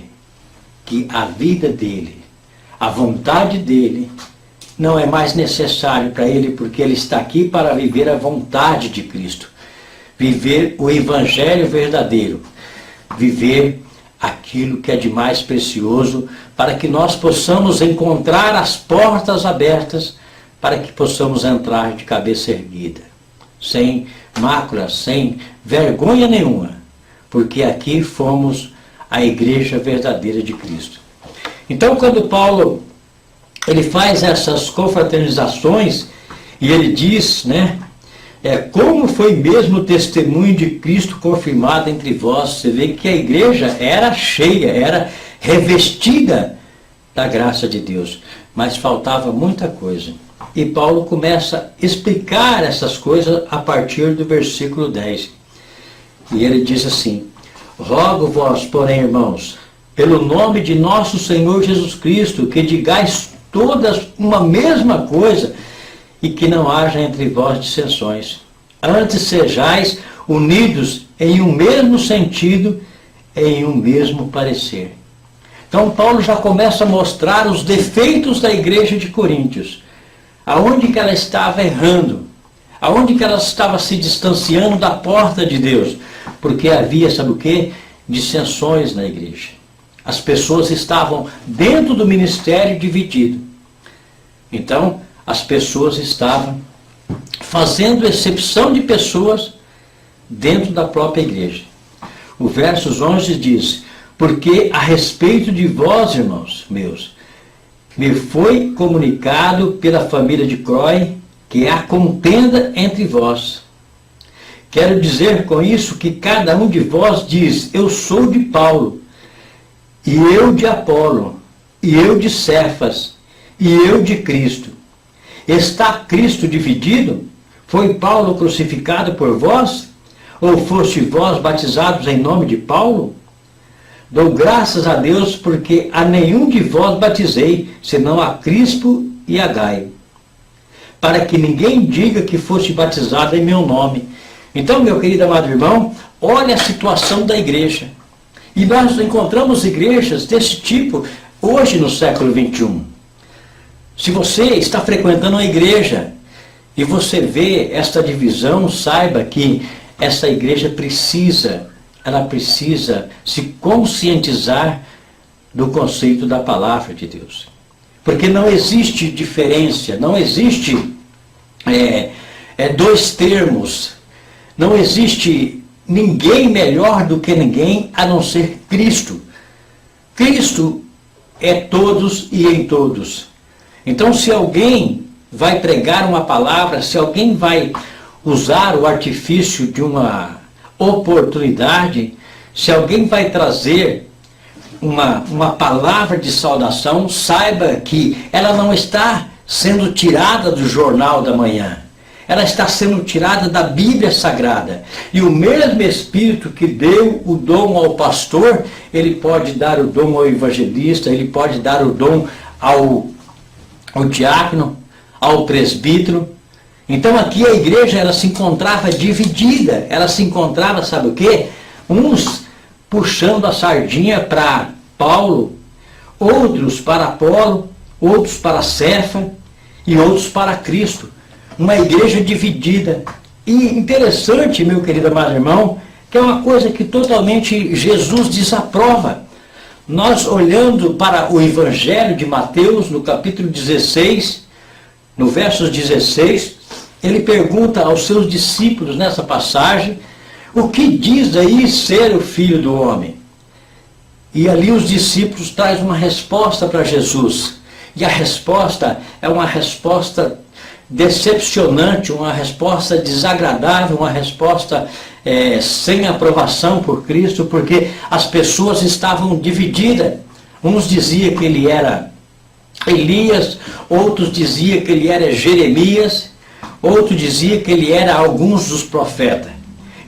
Que a vida dele, a vontade dele, não é mais necessário para ele, porque ele está aqui para viver a vontade de Cristo. Viver o evangelho verdadeiro. Viver aquilo que é de mais precioso, para que nós possamos encontrar as portas abertas, para que possamos entrar de cabeça erguida, sem mácula, sem vergonha nenhuma, porque aqui fomos a igreja verdadeira de Cristo. Então, quando Paulo ele faz essas confraternizações, e ele diz, como foi mesmo o testemunho de Cristo confirmado entre vós. Você vê que a igreja era cheia, era revestida da graça de Deus, mas faltava muita coisa. E Paulo começa a explicar essas coisas a partir do versículo 10. E ele diz assim, rogo-vos, porém, irmãos, pelo nome de nosso Senhor Jesus Cristo, que digais todas uma mesma coisa, e que não haja entre vós dissensões. Antes sejais unidos em um mesmo sentido, em um mesmo parecer. Então Paulo já começa a mostrar os defeitos da igreja de Coríntios, aonde que ela estava errando, aonde que ela estava se distanciando da porta de Deus, porque havia, sabe o quê? Dissensões na igreja. As pessoas estavam dentro do ministério dividido. Então, as pessoas estavam fazendo exceção de pessoas dentro da própria igreja. O versos 11 diz: porque a respeito de vós, irmãos meus, me foi comunicado pela família de Cloé que há contenda entre vós. Quero dizer com isso que cada um de vós diz: eu sou de Paulo, e eu de Apolo, e eu de Cefas, e eu de Cristo. Está Cristo dividido? Foi Paulo crucificado por vós? Ou foste vós batizados em nome de Paulo? Dou graças a Deus porque a nenhum de vós batizei, senão a Crispo e a Gaio, para que ninguém diga que foste batizado em meu nome. Então, meu querido amado irmão, olha a situação da igreja. E nós encontramos igrejas desse tipo hoje no século XXI. Se você está frequentando uma igreja e você vê esta divisão, saiba que essa igreja precisa se conscientizar do conceito da palavra de Deus. Porque não existe diferença, não existe dois termos, não existe ninguém melhor do que ninguém a não ser Cristo. Cristo é todos e em todos. Então, se alguém vai pregar uma palavra, se alguém vai usar o artifício de uma oportunidade, se alguém vai trazer uma palavra de saudação, saiba que ela não está sendo tirada do jornal da manhã. Ela está sendo tirada da Bíblia Sagrada. E o mesmo Espírito que deu o dom ao pastor, ele pode dar o dom ao evangelista, ele pode dar o dom ao diácono, ao presbítero. Então aqui a igreja ela se encontrava dividida, ela se encontrava, sabe o quê? Uns puxando a sardinha para Paulo, outros para Apolo, outros para Cefa e outros para Cristo. Uma igreja dividida. E interessante, meu querido amado irmão, que é uma coisa que totalmente Jesus desaprova. Nós olhando para o Evangelho de Mateus, no capítulo 16, no verso 16, ele pergunta aos seus discípulos nessa passagem, o que diz aí ser o Filho do Homem? E ali os discípulos trazem uma resposta para Jesus. E a resposta é uma resposta decepcionante, uma resposta desagradável, uma resposta sem aprovação por Cristo, porque as pessoas estavam divididas. Uns diziam que ele era Elias, outros diziam que ele era Jeremias, outros diziam que ele era alguns dos profetas.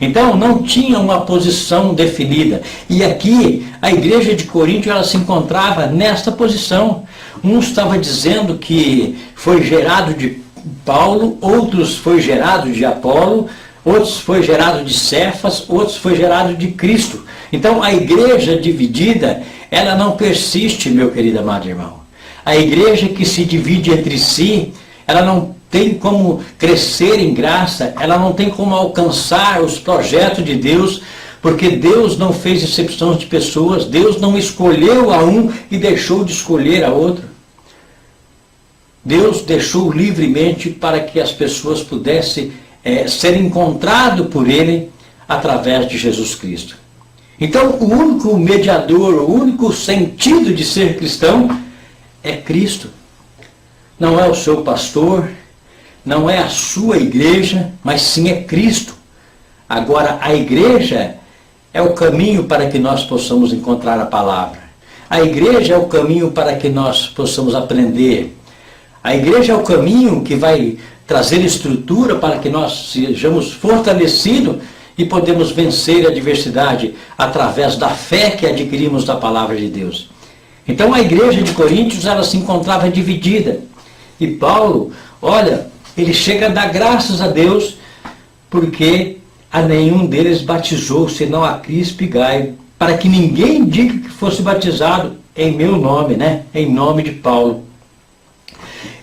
Então não tinha uma posição definida. E aqui a igreja de Corinto ela se encontrava nesta posição. Um estava dizendo que foi gerado de Paulo, outros foi gerado de Apolo, outros foi gerado de Cefas, outros foi gerado de Cristo. Então a igreja dividida, ela não persiste, meu querido amado irmão. A igreja que se divide entre si, ela não tem como crescer em graça, ela não tem como alcançar os projetos de Deus, porque Deus não fez exceção de pessoas, Deus não escolheu a um e deixou de escolher a outro. Deus deixou livremente para que as pessoas pudessem ser encontradas por Ele através de Jesus Cristo. Então, o único mediador, o único sentido de ser cristão é Cristo. Não é o seu pastor, não é a sua igreja, mas sim é Cristo. Agora, a igreja é o caminho para que nós possamos encontrar a palavra. A igreja é o caminho para que nós possamos aprender. A igreja é o caminho que vai trazer estrutura para que nós sejamos fortalecidos e podemos vencer a adversidade através da fé que adquirimos da palavra de Deus. Então a igreja de Coríntios ela se encontrava dividida. E Paulo, olha, ele chega a dar graças a Deus porque a nenhum deles batizou, senão a Crispo e Gaio, para que ninguém diga que fosse batizado em meu nome, né? Em nome de Paulo.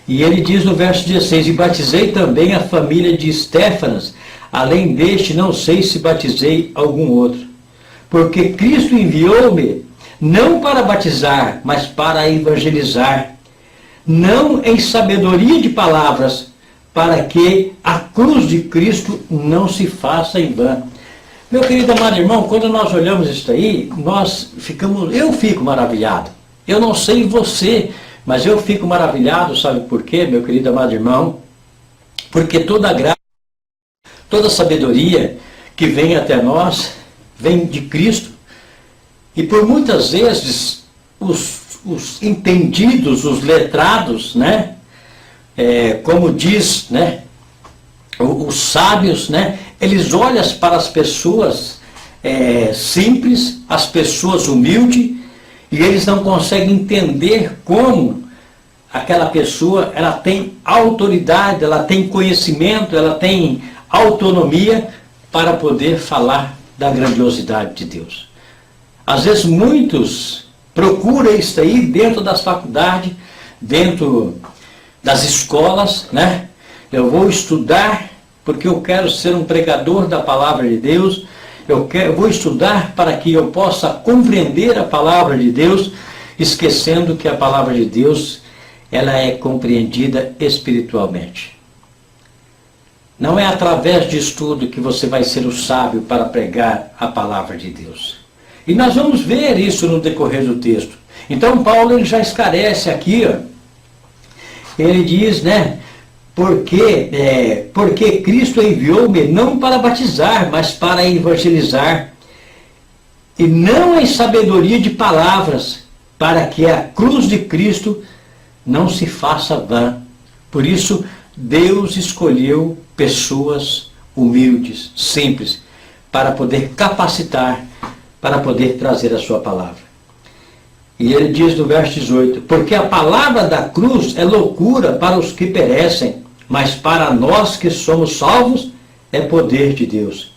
E ele diz no verso 16, e batizei também a família de Estéfanas, além deste não sei se batizei algum outro. Porque Cristo enviou-me não para batizar, mas para evangelizar, não em sabedoria de palavras, para que a cruz de Cristo não se faça em vão. Meu querido amado irmão, quando nós olhamos isso aí, eu fico maravilhado. Eu não sei você, mas eu fico maravilhado, sabe por quê, meu querido amado irmão? Porque toda graça, toda sabedoria que vem até nós, vem de Cristo. E por muitas vezes, os entendidos, os letrados, né? Como diz, né? Os sábios, né? Eles olham para as pessoas simples, as pessoas humildes, e eles não conseguem entender como aquela pessoa, ela tem autoridade, ela tem conhecimento, ela tem autonomia para poder falar da grandiosidade de Deus. Às vezes muitos procuram isso aí dentro das faculdades, dentro das escolas, né? Eu vou estudar porque eu quero ser um pregador da palavra de Deus, eu vou estudar para que eu possa compreender a palavra de Deus, esquecendo que a palavra de Deus, ela é compreendida espiritualmente. Não é através de estudo que você vai ser o sábio para pregar a palavra de Deus. E nós vamos ver isso no decorrer do texto. Então Paulo ele já esclarece aqui, ó, ele diz, né, porque Cristo enviou-me não para batizar, mas para evangelizar, e não em sabedoria de palavras, para que a cruz de Cristo não se faça vã. Por isso, Deus escolheu pessoas humildes, simples, para poder capacitar, para poder trazer a sua palavra. E ele diz no verso 18, porque a palavra da cruz é loucura para os que perecem, mas para nós que somos salvos é poder de Deus.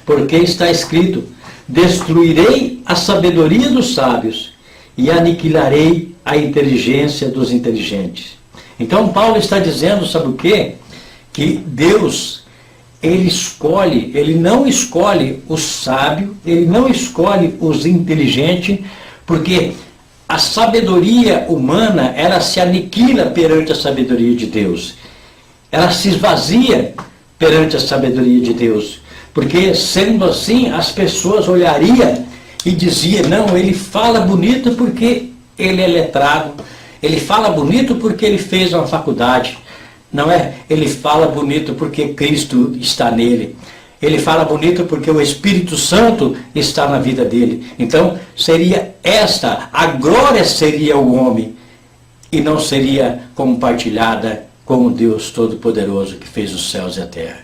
Porque está escrito, destruirei a sabedoria dos sábios e aniquilarei a inteligência dos inteligentes. Então Paulo está dizendo, sabe o quê? Que Deus, ele não escolhe o sábio, ele não escolhe os inteligentes, porque a sabedoria humana, ela se aniquila perante a sabedoria de Deus. Ela se esvazia perante a sabedoria de Deus. Porque, sendo assim, as pessoas olhariam e diziam, não, ele fala bonito porque ele é letrado. Ele fala bonito porque ele fez uma faculdade. Não é? Ele fala bonito porque Cristo está nele. Ele fala bonito porque o Espírito Santo está na vida dele. Então, seria a glória seria o homem, e não seria compartilhada com o Deus Todo-Poderoso que fez os céus e a terra.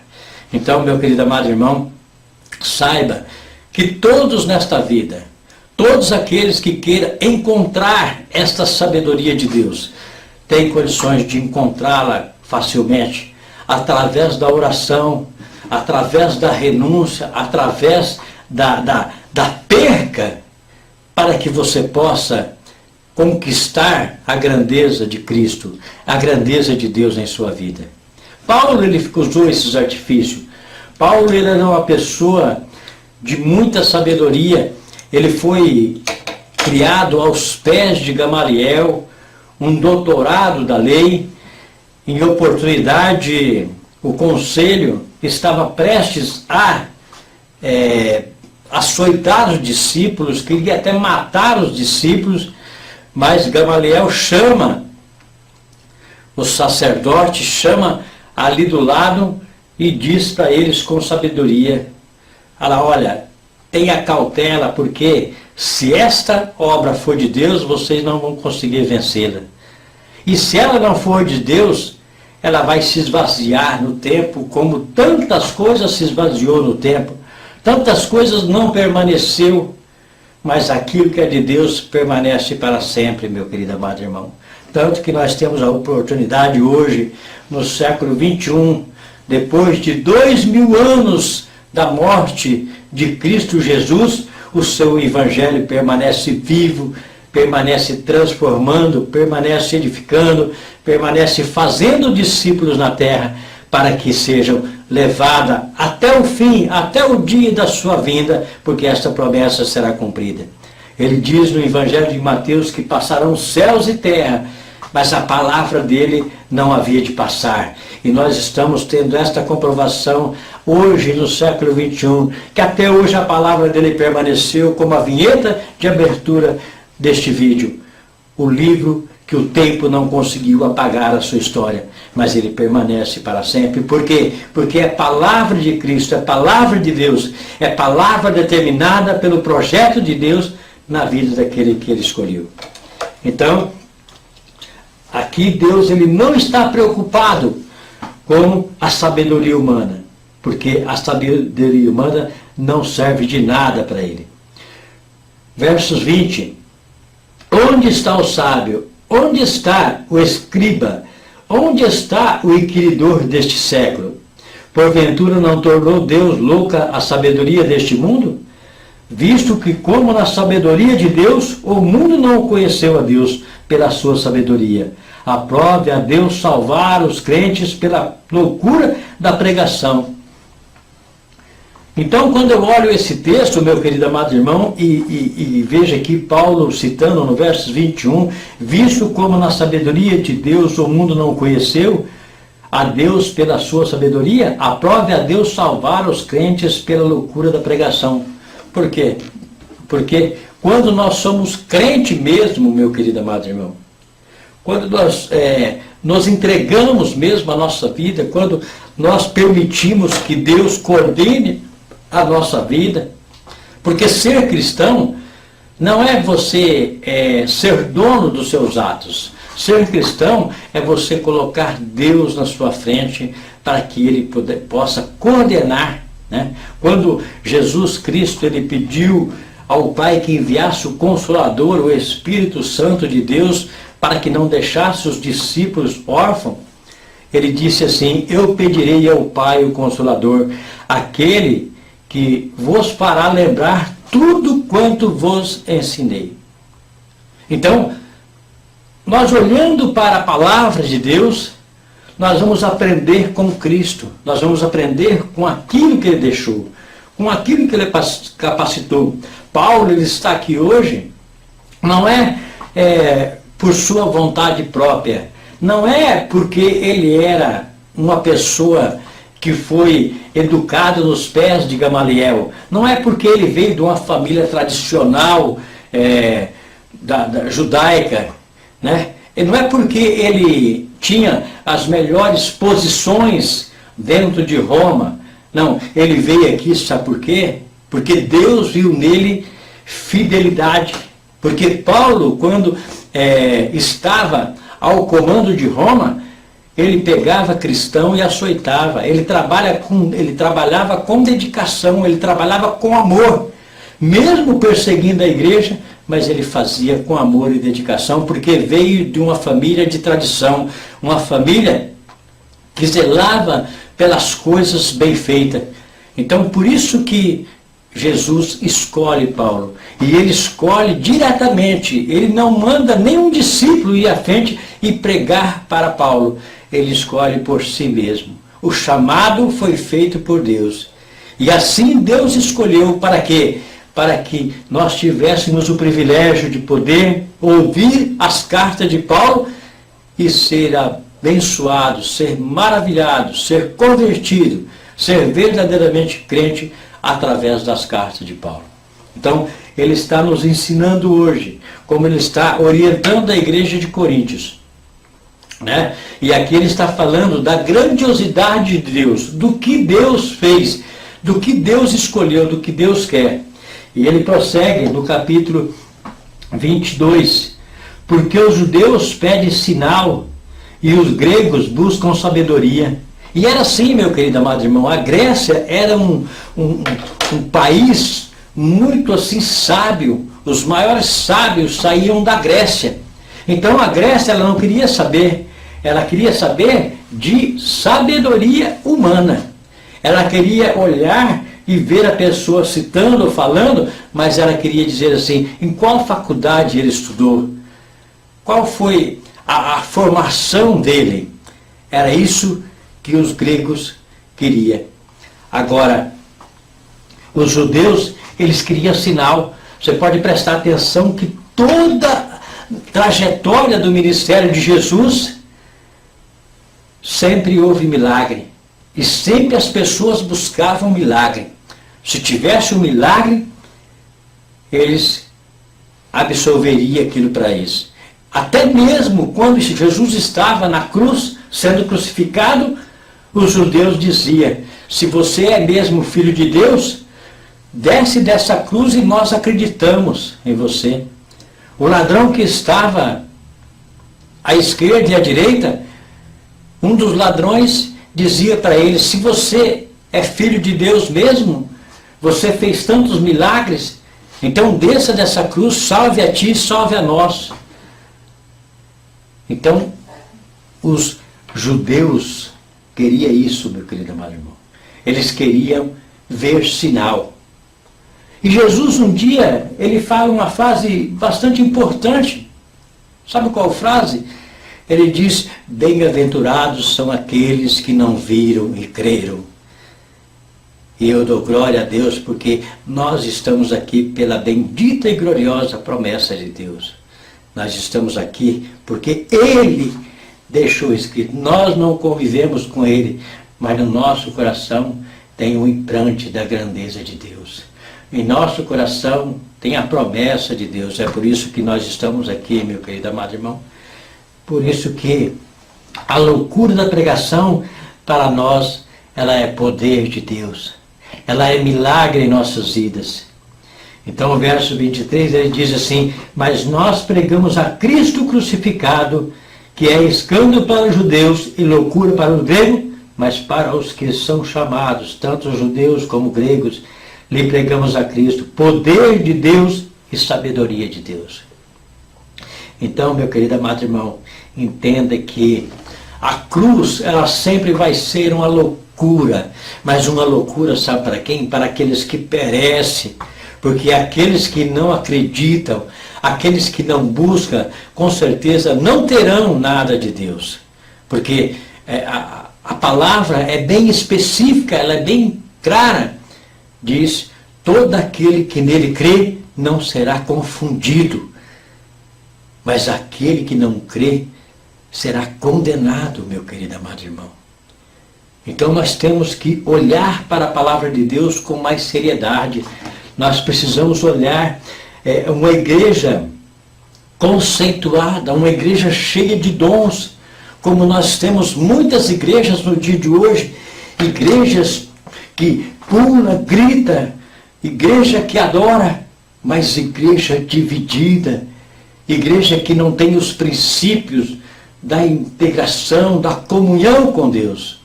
Então, meu querido amado irmão, saiba que todos nesta vida, todos aqueles que queiram encontrar esta sabedoria de Deus, têm condições de encontrá-la facilmente, através da oração, através da renúncia, através da perca, para que você possa conquistar a grandeza de Cristo, a grandeza de Deus em sua vida. Paulo, ele usou esses artifícios. Paulo, ele era uma pessoa de muita sabedoria. Ele foi criado aos pés de Gamaliel, um doutorado da lei. Em oportunidade, o conselho estava prestes a açoitar os discípulos, queria até matar os discípulos, mas Gamaliel chama o sacerdote, chama ali do lado e diz para eles com sabedoria, olha, tenha cautela, porque se esta obra for de Deus, vocês não vão conseguir vencê-la. E se ela não for de Deus, ela vai se esvaziar no tempo, como tantas coisas se esvaziou no tempo. Tantas coisas não permaneceu, mas aquilo que é de Deus permanece para sempre, meu querido amado irmão. Tanto que nós temos a oportunidade hoje, no século 21, depois de 2000 anos da morte de Cristo Jesus, o seu evangelho permanece vivo, permanece transformando, permanece edificando, permanece fazendo discípulos na terra, para que sejam levadas até o fim, até o dia da sua vinda, porque esta promessa será cumprida. Ele diz no Evangelho de Mateus que passarão céus e terra, mas a palavra dele não havia de passar. E nós estamos tendo esta comprovação hoje, no século XXI, que até hoje a palavra dele permaneceu como a vinheta de abertura deste vídeo. O livro que o tempo não conseguiu apagar a sua história, mas ele permanece para sempre. Por quê? Porque é palavra de Cristo, é palavra de Deus, é palavra determinada pelo projeto de Deus na vida daquele que ele escolheu. Então, aqui Deus ele não está preocupado com a sabedoria humana, porque a sabedoria humana não serve de nada para ele. Versos 20. Onde está o sábio? Onde está o escriba? Onde está o inquiridor deste século? Porventura não tornou Deus louca a sabedoria deste mundo? Visto que, como na sabedoria de Deus, o mundo não conheceu a Deus pela sua sabedoria. Aprove a Deus salvar os crentes pela loucura da pregação. Então, quando eu olho esse texto, meu querido amado irmão, e vejo aqui Paulo citando no verso 21, visto como na sabedoria de Deus o mundo não conheceu a Deus pela sua sabedoria, aprove a Deus salvar os crentes pela loucura da pregação. Por quê? Porque quando nós somos crente mesmo, meu querido amado irmão, quando nós entregamos mesmo a nossa vida, quando nós permitimos que Deus coordene a nossa vida, porque ser cristão não é você ser dono dos seus atos. Ser cristão é você colocar Deus na sua frente para que Ele possa coordenar, né? Quando Jesus Cristo ele pediu ao Pai que enviasse o Consolador, o Espírito Santo de Deus, para que não deixasse os discípulos órfãos, ele disse assim: eu pedirei ao Pai o Consolador, aquele que vos fará lembrar tudo quanto vos ensinei. Então, nós olhando para a palavra de Deus, nós vamos aprender com Cristo, nós vamos aprender com aquilo que Ele deixou, com aquilo que Ele capacitou. Paulo ele está aqui hoje, não é por sua vontade própria, não é porque ele era uma pessoa que foi educado nos pés de Gamaliel, não é porque ele veio de uma família tradicional da judaica, né? E não é porque ele tinha as melhores posições dentro de Roma, não, ele veio aqui, sabe por quê? Porque Deus viu nele fidelidade, porque Paulo, quando estava ao comando de Roma, ele pegava cristão e açoitava. Ele trabalhava com dedicação, ele trabalhava com amor, mesmo perseguindo a igreja, mas ele fazia com amor e dedicação, porque veio de uma família de tradição, uma família que zelava pelas coisas bem feitas. Então, por isso que Jesus escolhe Paulo, e ele escolhe diretamente, ele não manda nenhum discípulo ir à frente e pregar para Paulo, ele escolhe por si mesmo. O chamado foi feito por Deus, e assim Deus escolheu para quê? Para que nós tivéssemos o privilégio de poder ouvir as cartas de Paulo e ser abençoado, ser maravilhado, ser convertido, ser verdadeiramente crente através das cartas de Paulo. Então, ele está nos ensinando hoje, como ele está orientando a igreja de Coríntios, né? E aqui ele está falando da grandiosidade de Deus, do que Deus fez, do que Deus escolheu, do que Deus quer. E ele prossegue no capítulo 22, porque os judeus pedem sinal e os gregos buscam sabedoria. E era assim, meu querido amado irmão, a Grécia era um país muito assim sábio, os maiores sábios saíam da Grécia. Então a Grécia ela não queria saber, ela queria saber de sabedoria humana. Ela queria olhar e ver a pessoa citando ou falando, mas ela queria dizer assim, em qual faculdade ele estudou, qual foi a formação dele. Era isso que os gregos queriam. Agora, os judeus, eles queriam sinal. Você pode prestar atenção que toda a trajetória do ministério de Jesus sempre houve milagre. E sempre as pessoas buscavam milagre. Se tivesse um milagre, eles absolveriam aquilo para eles. Até mesmo quando Jesus estava na cruz, sendo crucificado, os judeus diziam, se você é mesmo filho de Deus, desce dessa cruz e nós acreditamos em você. O ladrão que estava à esquerda e à direita, um dos ladrões dizia para ele, se você é filho de Deus mesmo, você fez tantos milagres, então desça dessa cruz, salve a ti, salve a nós. Então, os judeus queriam isso, meu querido amado irmão. Eles queriam ver sinal. E Jesus um dia, ele fala uma frase bastante importante. Sabe qual frase? Ele diz, bem-aventurados são aqueles que não viram e creram. E eu dou glória a Deus porque nós estamos aqui pela bendita e gloriosa promessa de Deus. Nós estamos aqui porque Ele deixou escrito. Nós não convivemos com Ele, mas no nosso coração tem um implante da grandeza de Deus. Em nosso coração tem a promessa de Deus. É por isso que nós estamos aqui, meu querido amado irmão. Por isso que a loucura da pregação, para nós, ela é poder de Deus. Ela é milagre em nossas vidas. Então o verso 23, ele diz assim, mas nós pregamos a Cristo crucificado, que é escândalo para os judeus e loucura para os gregos, mas para os que são chamados, tanto os judeus como gregos, lhe pregamos a Cristo, poder de Deus e sabedoria de Deus. Então, meu querido amado irmão, entenda que a cruz, ela sempre vai ser uma loucura, mas uma loucura, sabe para quem? Para aqueles que perecem, porque aqueles que não acreditam, aqueles que não buscam, com certeza não terão nada de Deus, porque a palavra é bem específica, ela é bem clara, diz, todo aquele que nele crê não será confundido, mas aquele que não crê será condenado, meu querido amado irmão. Então nós temos que olhar para a palavra de Deus com mais seriedade. Nós precisamos olhar uma igreja conceituada, uma igreja cheia de dons, como nós temos muitas igrejas no dia de hoje, igrejas que pula, grita, igreja que adora, mas igreja dividida, igreja que não tem os princípios da integração, da comunhão com Deus.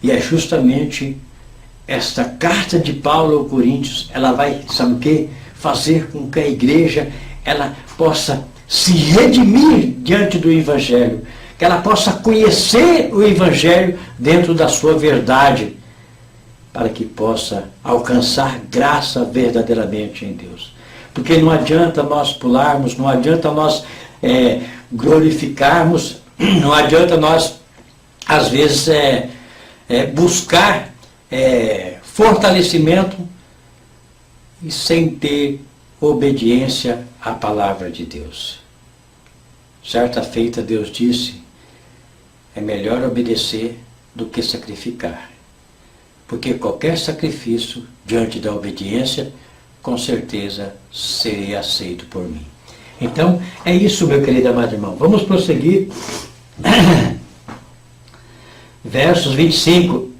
E é justamente esta carta de Paulo aos Coríntios, ela vai, sabe o quê? Fazer com que a igreja, ela possa se redimir diante do Evangelho, que ela possa conhecer o Evangelho dentro da sua verdade, para que possa alcançar graça verdadeiramente em Deus. Porque não adianta nós pularmos, não adianta nós glorificarmos, não adianta nós, às vezes, buscar fortalecimento e sem ter obediência à palavra de Deus. Certa feita Deus disse, é melhor obedecer do que sacrificar, porque qualquer sacrifício diante da obediência, com certeza seria aceito por mim. Então, é isso, meu querido amado irmão. Vamos prosseguir. Versos 25.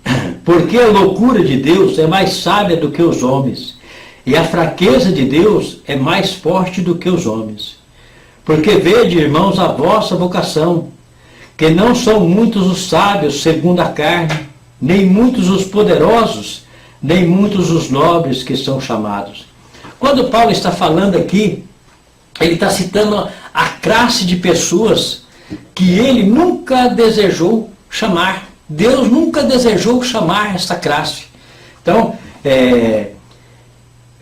Porque a loucura de Deus é mais sábia do que os homens, e a fraqueza de Deus é mais forte do que os homens. Porque vede, irmãos, a vossa vocação, que não são muitos os sábios segundo a carne, nem muitos os poderosos, nem muitos os nobres que são chamados. Quando Paulo está falando aqui, ele está citando a classe de pessoas que ele nunca desejou chamar. Deus nunca desejou chamar esta classe. Então,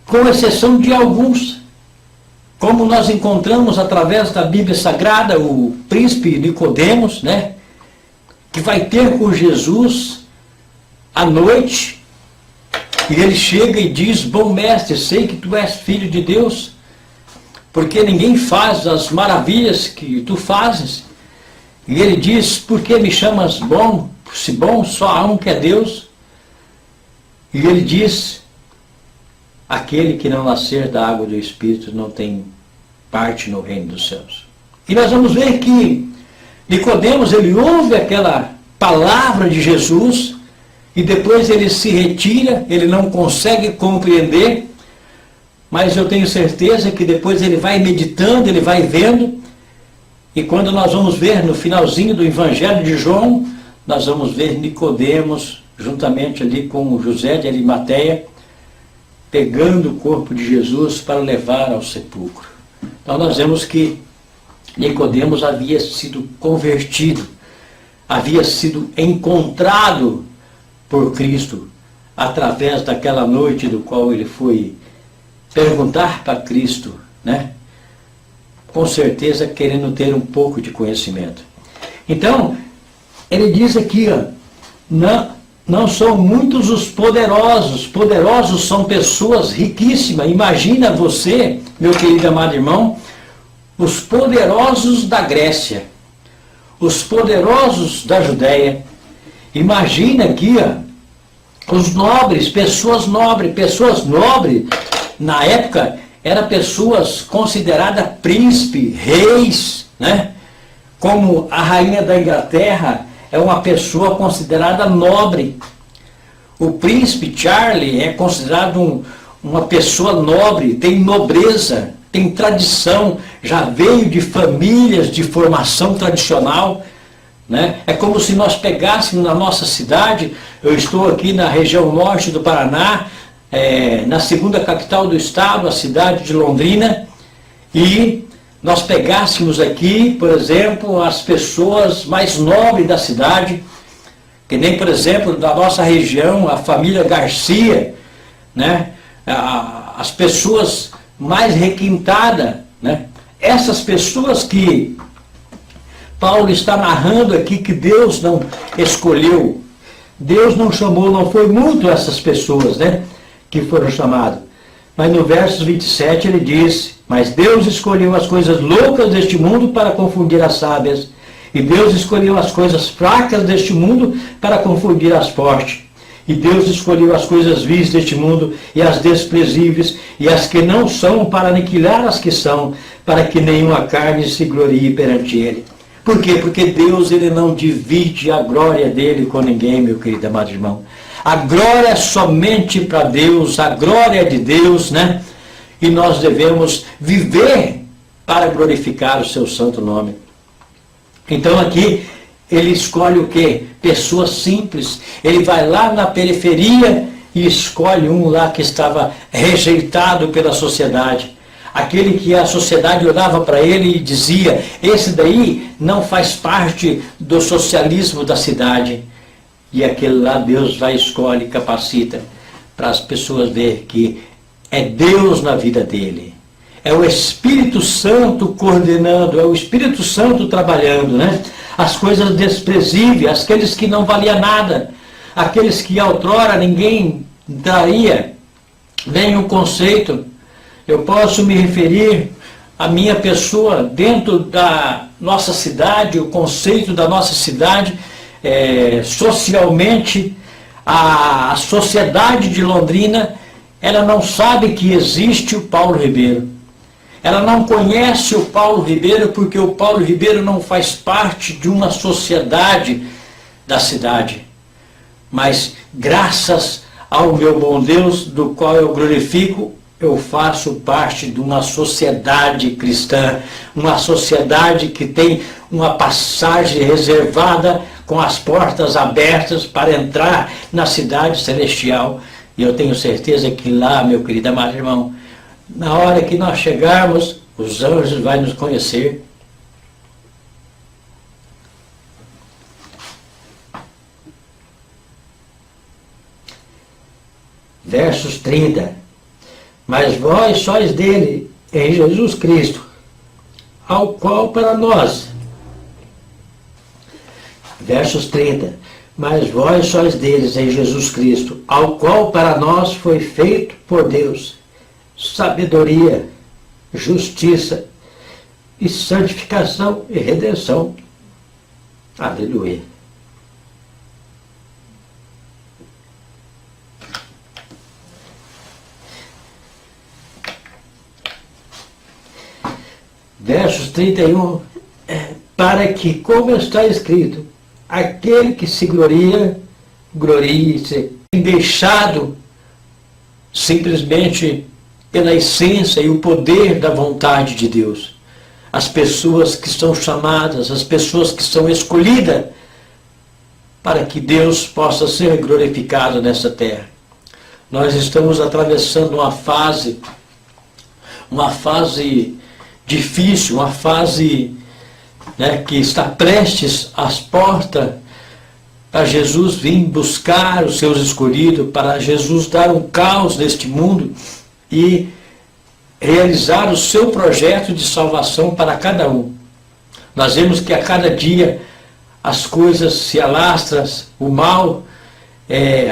com exceção de alguns, como nós encontramos através da Bíblia Sagrada, o príncipe Nicodemos, né, que vai ter com Jesus à noite, e ele chega e diz: bom mestre, sei que tu és filho de Deus, porque ninguém faz as maravilhas que tu fazes. E ele diz: por que me chamas bom? Se bom só há um que é Deus. E ele diz: aquele que não nascer da água e do Espírito não tem parte no reino dos céus. E nós vamos ver que Nicodemos, ele ouve aquela palavra de Jesus e depois ele se retira, ele não consegue compreender, mas eu tenho certeza que depois ele vai meditando, ele vai vendo, e quando nós vamos ver no finalzinho do Evangelho de João, nós vamos ver Nicodemos, juntamente ali com José de Arimateia, pegando o corpo de Jesus para levar ao sepulcro. Então nós vemos que Nicodemos havia sido convertido, havia sido encontrado por Cristo, através daquela noite do qual ele foi perguntar para Cristo, né? Com certeza querendo ter um pouco de conhecimento. Então, ele diz aqui, ó, não são muitos os poderosos. Poderosos são pessoas riquíssimas. Imagina você, meu querido amado irmão, os poderosos da Grécia, os poderosos da Judéia. Imagina aqui, ó, os nobres, pessoas nobres. Pessoas nobres, na época, eram pessoas consideradas príncipes, reis, né? Como a rainha da Inglaterra é uma pessoa considerada nobre. O príncipe Charles é considerado uma pessoa nobre, tem nobreza, tem tradição, já veio de famílias de formação tradicional, né? É como se nós pegássemos na nossa cidade, eu estou aqui na região norte do Paraná, na segunda capital do estado, a cidade de Londrina, e nós pegássemos aqui, por exemplo, as pessoas mais nobres da cidade, que nem, por exemplo, da nossa região, a família Garcia, né? As pessoas mais requintadas, né? Essas pessoas que Paulo está narrando aqui que Deus não escolheu, Deus não chamou, não foi muito essas pessoas, né, que foram chamadas. Mas no verso 27 ele diz: mas Deus escolheu as coisas loucas deste mundo para confundir as sábias, e Deus escolheu as coisas fracas deste mundo para confundir as fortes. E Deus escolheu as coisas vis deste mundo e as desprezíveis e as que não são para aniquilar as que são, para que nenhuma carne se glorie perante ele. Por quê? Porque Deus, ele não divide a glória dele com ninguém, meu querido amado irmão. A glória é somente para Deus, a glória é de Deus, né? E nós devemos viver para glorificar o seu santo nome. Então aqui ele escolhe o quê? Pessoas simples. Ele vai lá na periferia e escolhe um lá que estava rejeitado pela sociedade. Aquele que a sociedade olhava para ele e dizia: esse daí não faz parte do socialismo da cidade. E aquele lá Deus vai, escolhe, capacita para as pessoas ver que é Deus na vida dele. É o Espírito Santo coordenando, é o Espírito Santo trabalhando, né? As coisas desprezíveis, aqueles que não valia nada, aqueles que outrora ninguém daria. Vem um conceito, eu posso me referir à minha pessoa dentro da nossa cidade, o conceito da nossa cidade, socialmente, a sociedade de Londrina, ela não sabe que existe o Paulo Ribeiro. Ela não conhece o Paulo Ribeiro porque o Paulo Ribeiro não faz parte de uma sociedade da cidade. Mas graças ao meu bom Deus, do qual eu glorifico, eu faço parte de uma sociedade cristã, uma sociedade que tem uma passagem reservada com as portas abertas para entrar na cidade celestial. E eu tenho certeza que lá, meu querido amado irmão, na hora que nós chegarmos, os anjos vão nos conhecer. Versos 30. Mas vós sois dele, em Jesus Cristo, ao qual para nós. Versos 30. Mas vós sois deles em Jesus Cristo, ao qual para nós foi feito por Deus sabedoria, justiça e santificação e redenção. Aleluia. Versos 31. Para que, como está escrito, aquele que se gloria, glorie-se em deixado simplesmente pela essência e o poder da vontade de Deus. As pessoas que são chamadas, as pessoas que são escolhidas para que Deus possa ser glorificado nessa terra. Nós estamos atravessando uma fase difícil, uma fase, né, que está prestes às portas para Jesus vir buscar os seus escolhidos, para Jesus dar um caos neste mundo e realizar o seu projeto de salvação para cada um. Nós vemos que a cada dia as coisas se alastram, o mal,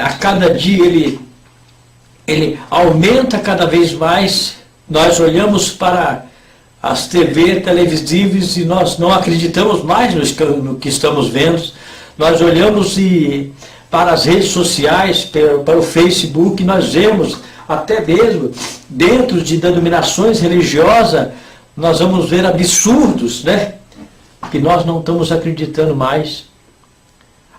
a cada dia ele aumenta cada vez mais. Nós olhamos para as TV televisivas e nós não acreditamos mais no que estamos vendo. Nós olhamos para as redes sociais, para o Facebook, nós vemos até mesmo dentro de denominações religiosas, nós vamos ver absurdos, né? Que nós não estamos acreditando mais.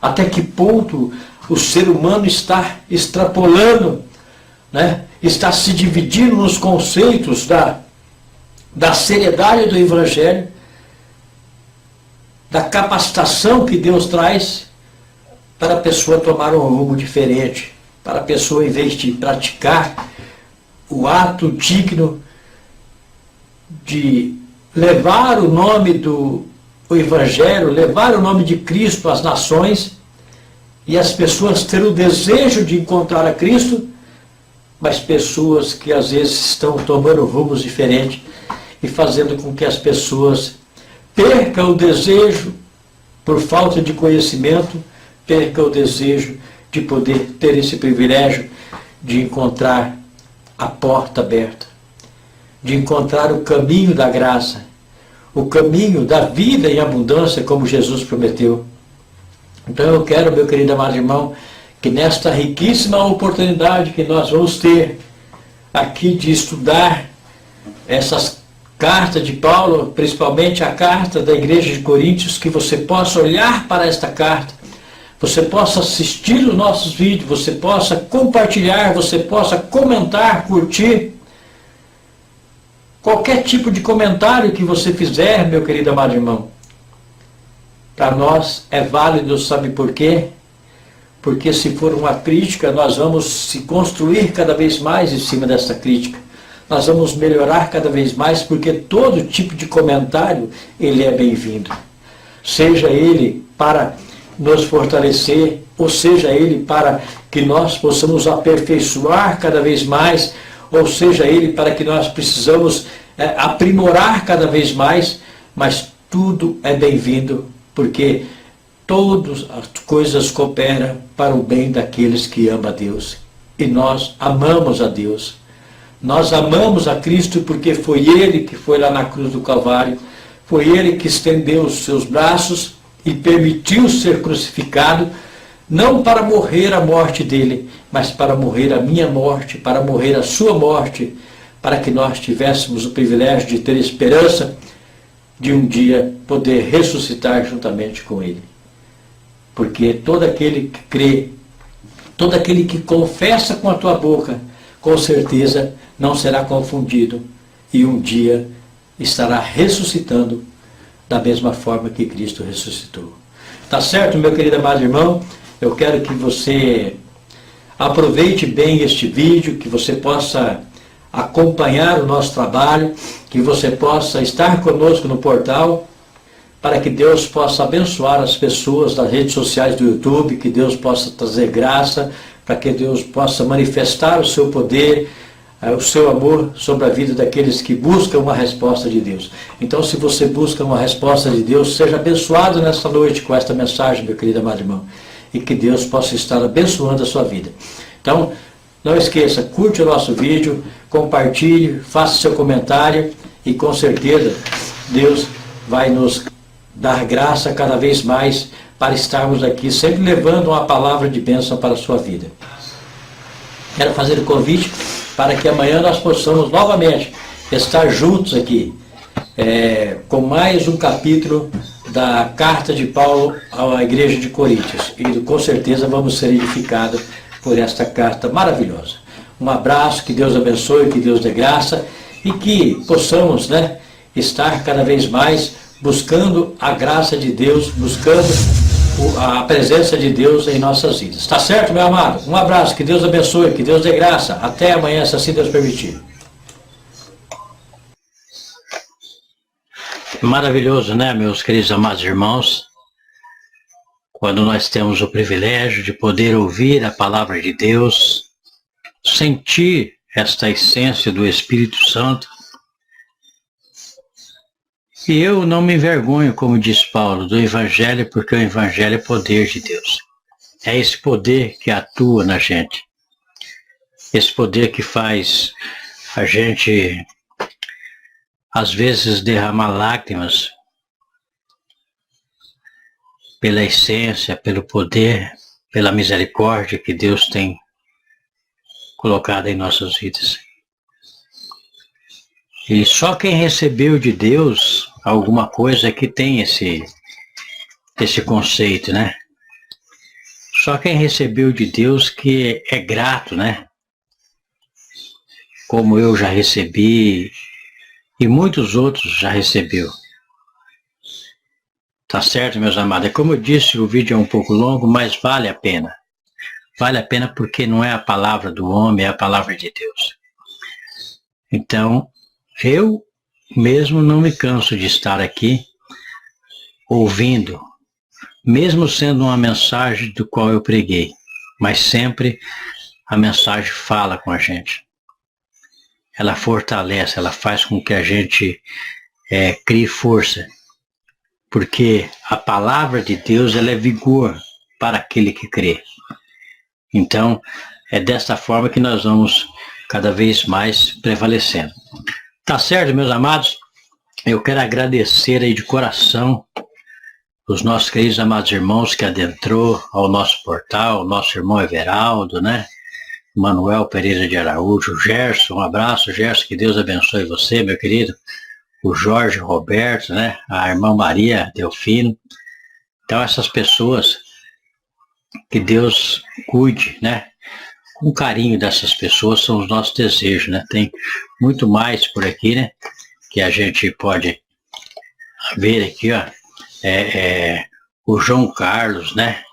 Até que ponto o ser humano está extrapolando, né? Está se dividindo nos conceitos da seriedade do Evangelho, da capacitação que Deus traz para a pessoa tomar um rumo diferente, para a pessoa, em vez de praticar o ato digno de levar o nome do Evangelho, levar o nome de Cristo às nações, e as pessoas terem o desejo de encontrar a Cristo, mas pessoas que às vezes estão tomando rumos diferentes e fazendo com que as pessoas percam o desejo, por falta de conhecimento, percam o desejo de poder ter esse privilégio de encontrar a porta aberta, de encontrar o caminho da graça, o caminho da vida em abundância, como Jesus prometeu. Então eu quero, meu querido amado irmão, que nesta riquíssima oportunidade que nós vamos ter aqui de estudar essas cartas de Paulo, principalmente a carta da igreja de Coríntios, que você possa olhar para esta carta, você possa assistir os nossos vídeos, você possa compartilhar, você possa comentar, curtir. Qualquer tipo de comentário que você fizer, meu querido amado irmão, para nós é válido, sabe por quê? Porque se for uma crítica, nós vamos se construir cada vez mais em cima dessa crítica. Nós vamos melhorar cada vez mais, porque todo tipo de comentário, ele é bem-vindo. Seja ele para nos fortalecer, ou seja ele para que nós possamos aperfeiçoar cada vez mais, ou seja ele para que nós precisamos aprimorar cada vez mais, mas tudo é bem-vindo, porque todas as coisas cooperam para o bem daqueles que amam a Deus. E nós amamos a Deus. Nós amamos a Cristo porque foi Ele que foi lá na cruz do Calvário, foi Ele que estendeu os seus braços e permitiu ser crucificado, não para morrer a morte dele, mas para morrer a minha morte, para morrer a sua morte, para que nós tivéssemos o privilégio de ter esperança de um dia poder ressuscitar juntamente com Ele. Porque todo aquele que crê, todo aquele que confessa com a tua boca, com certeza não será confundido e um dia estará ressuscitando da mesma forma que Cristo ressuscitou. Tá certo, meu querido amado irmão? Eu quero que você aproveite bem este vídeo, que você possa acompanhar o nosso trabalho, que você possa estar conosco no portal, para que Deus possa abençoar as pessoas das redes sociais do YouTube, que Deus possa trazer graça, para que Deus possa manifestar o seu poder, o seu amor sobre a vida daqueles que buscam uma resposta de Deus. Então, se você busca uma resposta de Deus, seja abençoado nesta noite com esta mensagem, meu querido amado irmão, e que Deus possa estar abençoando a sua vida. Então, não esqueça, curte o nosso vídeo, compartilhe, faça seu comentário e com certeza Deus vai nos dar graça cada vez mais para estarmos aqui, sempre levando uma palavra de bênção para a sua vida. Quero fazer o convite para que amanhã nós possamos novamente estar juntos aqui, com mais um capítulo da carta de Paulo à igreja de Coríntios. E com certeza vamos ser edificados por esta carta maravilhosa. Um abraço, que Deus abençoe, que Deus dê graça e que possamos, estar cada vez mais buscando a graça de Deus, buscando a presença de Deus em nossas vidas. Tá certo, meu amado? Um abraço, que Deus abençoe, que Deus dê graça. Até amanhã, se assim Deus permitir. Maravilhoso, né, meus queridos amados irmãos? Quando nós temos o privilégio de poder ouvir a palavra de Deus, sentir esta essência do Espírito Santo. E eu não me envergonho, como diz Paulo, do Evangelho, porque o Evangelho é poder de Deus. É esse poder que atua na gente. Esse poder que faz a gente, às vezes, derramar lágrimas pela essência, pelo poder, pela misericórdia que Deus tem colocado em nossas vidas. E só quem recebeu de Deus alguma coisa é que tem esse conceito, né? Só quem recebeu de Deus que é grato, né? Como eu já recebi e muitos outros já recebeu. Tá certo, meus amados? É como eu disse, o vídeo é um pouco longo, mas vale a pena. Vale a pena porque não é a palavra do homem, é a palavra de Deus. Então, eu mesmo não me canso de estar aqui ouvindo, mesmo sendo uma mensagem do qual eu preguei, mas sempre a mensagem fala com a gente. Ela fortalece, ela faz com que a gente crie força, porque a palavra de Deus ela é vigor para aquele que crê. Então, é desta forma que nós vamos cada vez mais prevalecendo. Tá certo, meus amados? Eu quero agradecer aí de coração os nossos queridos amados irmãos que adentrou ao nosso portal, o nosso irmão Everaldo, né? Manuel Pereira de Araújo, Gerson, um abraço, Gerson, que Deus abençoe você, meu querido. O Jorge Roberto, né? A irmã Maria Delfino. Então, essas pessoas, que Deus cuide, né? Com carinho dessas pessoas são os nossos desejos, né? Tem muito mais por aqui, né? Que a gente pode ver aqui, ó. O João Carlos, né?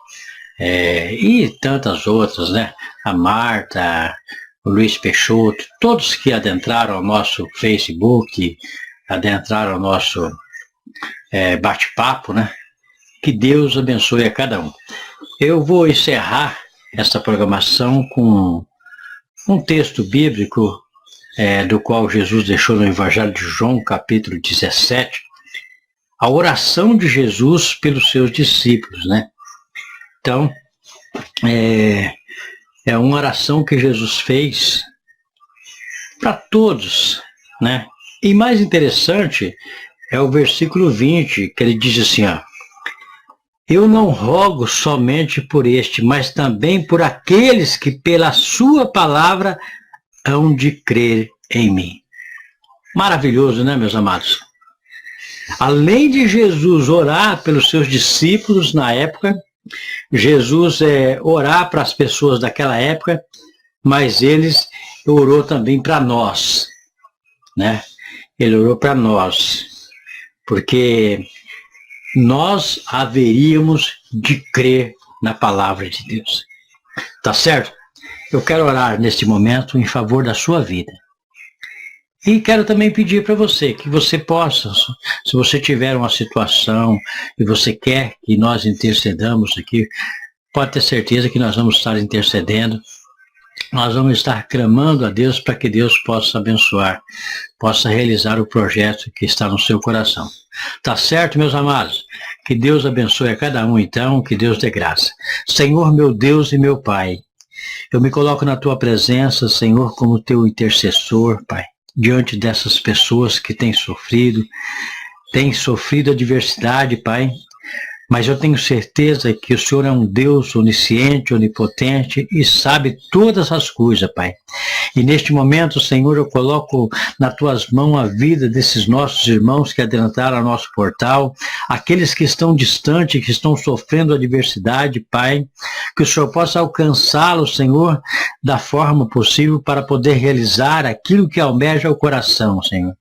E tantas outras, né? A Marta, o Luiz Peixoto, todos que adentraram ao nosso Facebook, adentraram ao nosso bate-papo, né? Que Deus abençoe a cada um. Eu vou encerrar esta programação com um texto bíblico do qual Jesus deixou no Evangelho de João, capítulo 17, a oração de Jesus pelos seus discípulos, né? Então, é uma oração que Jesus fez para todos, né? E mais interessante é o versículo 20, que ele diz assim, ó: eu não rogo somente por este, mas também por aqueles que pela sua palavra hão de crer em mim. Maravilhoso, né, meus amados? Além de Jesus orar pelos seus discípulos na época, Jesus orar para as pessoas daquela época, mas eles orou também para nós, né? Ele orou para nós, porque nós haveríamos de crer na palavra de Deus. Tá certo? Eu quero orar neste momento em favor da sua vida. E quero também pedir para você que você possa, se você tiver uma situação e você quer que nós intercedamos aqui, pode ter certeza que nós vamos estar intercedendo, nós vamos estar clamando a Deus para que Deus possa abençoar, possa realizar o projeto que está no seu coração. Tá certo, meus amados? Que Deus abençoe a cada um, então, que Deus dê graça. Senhor, meu Deus e meu Pai, eu me coloco na tua presença, Senhor, como teu intercessor, Pai, diante dessas pessoas que têm sofrido adversidade, Pai, mas eu tenho certeza que o Senhor é um Deus onisciente, onipotente e sabe todas as coisas, Pai. E neste momento, Senhor, eu coloco nas tuas mãos a vida desses nossos irmãos que adentraram ao nosso portal, aqueles que estão distantes, que estão sofrendo adversidade, Pai, que o Senhor possa alcançá-los, Senhor, da forma possível para poder realizar aquilo que almeja o coração, Senhor.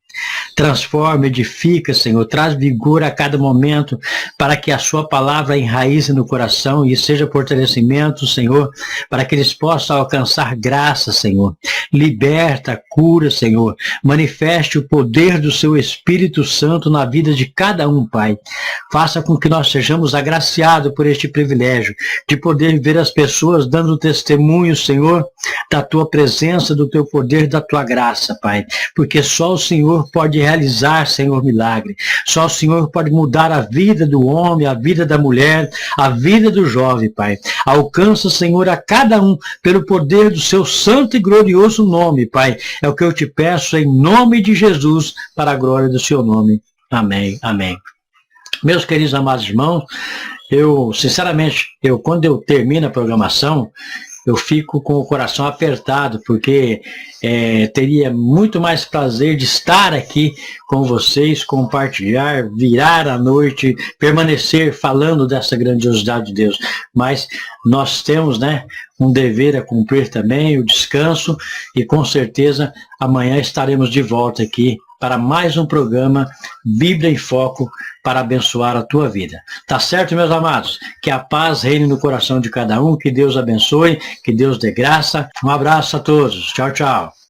Transforma, edifica, Senhor, traz vigor a cada momento para que a sua palavra enraize no coração e seja fortalecimento, Senhor, para que eles possam alcançar graça, Senhor. Liberta, cura, Senhor. Manifeste o poder do seu Espírito Santo na vida de cada um, Pai. Faça com que nós sejamos agraciados por este privilégio de poder ver as pessoas dando testemunho, Senhor, da tua presença, do teu poder, da tua graça, Pai. Porque só o Senhor pode realizar, Senhor, milagre. Só o Senhor pode mudar a vida do homem, a vida da mulher, a vida do jovem, Pai. Alcança, Senhor, a cada um pelo poder do seu santo e glorioso nome, Pai. É o que eu te peço em nome de Jesus, para a glória do seu nome. Amém, amém. Meus queridos amados irmãos, sinceramente, quando eu termino a programação, eu fico com o coração apertado, porque teria muito mais prazer de estar aqui com vocês, compartilhar, virar a noite, permanecer falando dessa grandiosidade de Deus. Mas nós temos, um dever a cumprir também, o descanso, e com certeza amanhã estaremos de volta aqui para mais um programa Bíblia em Foco para abençoar a tua vida. Tá certo, meus amados? Que a paz reine no coração de cada um, que Deus abençoe, que Deus dê graça. Um abraço a todos. Tchau, tchau.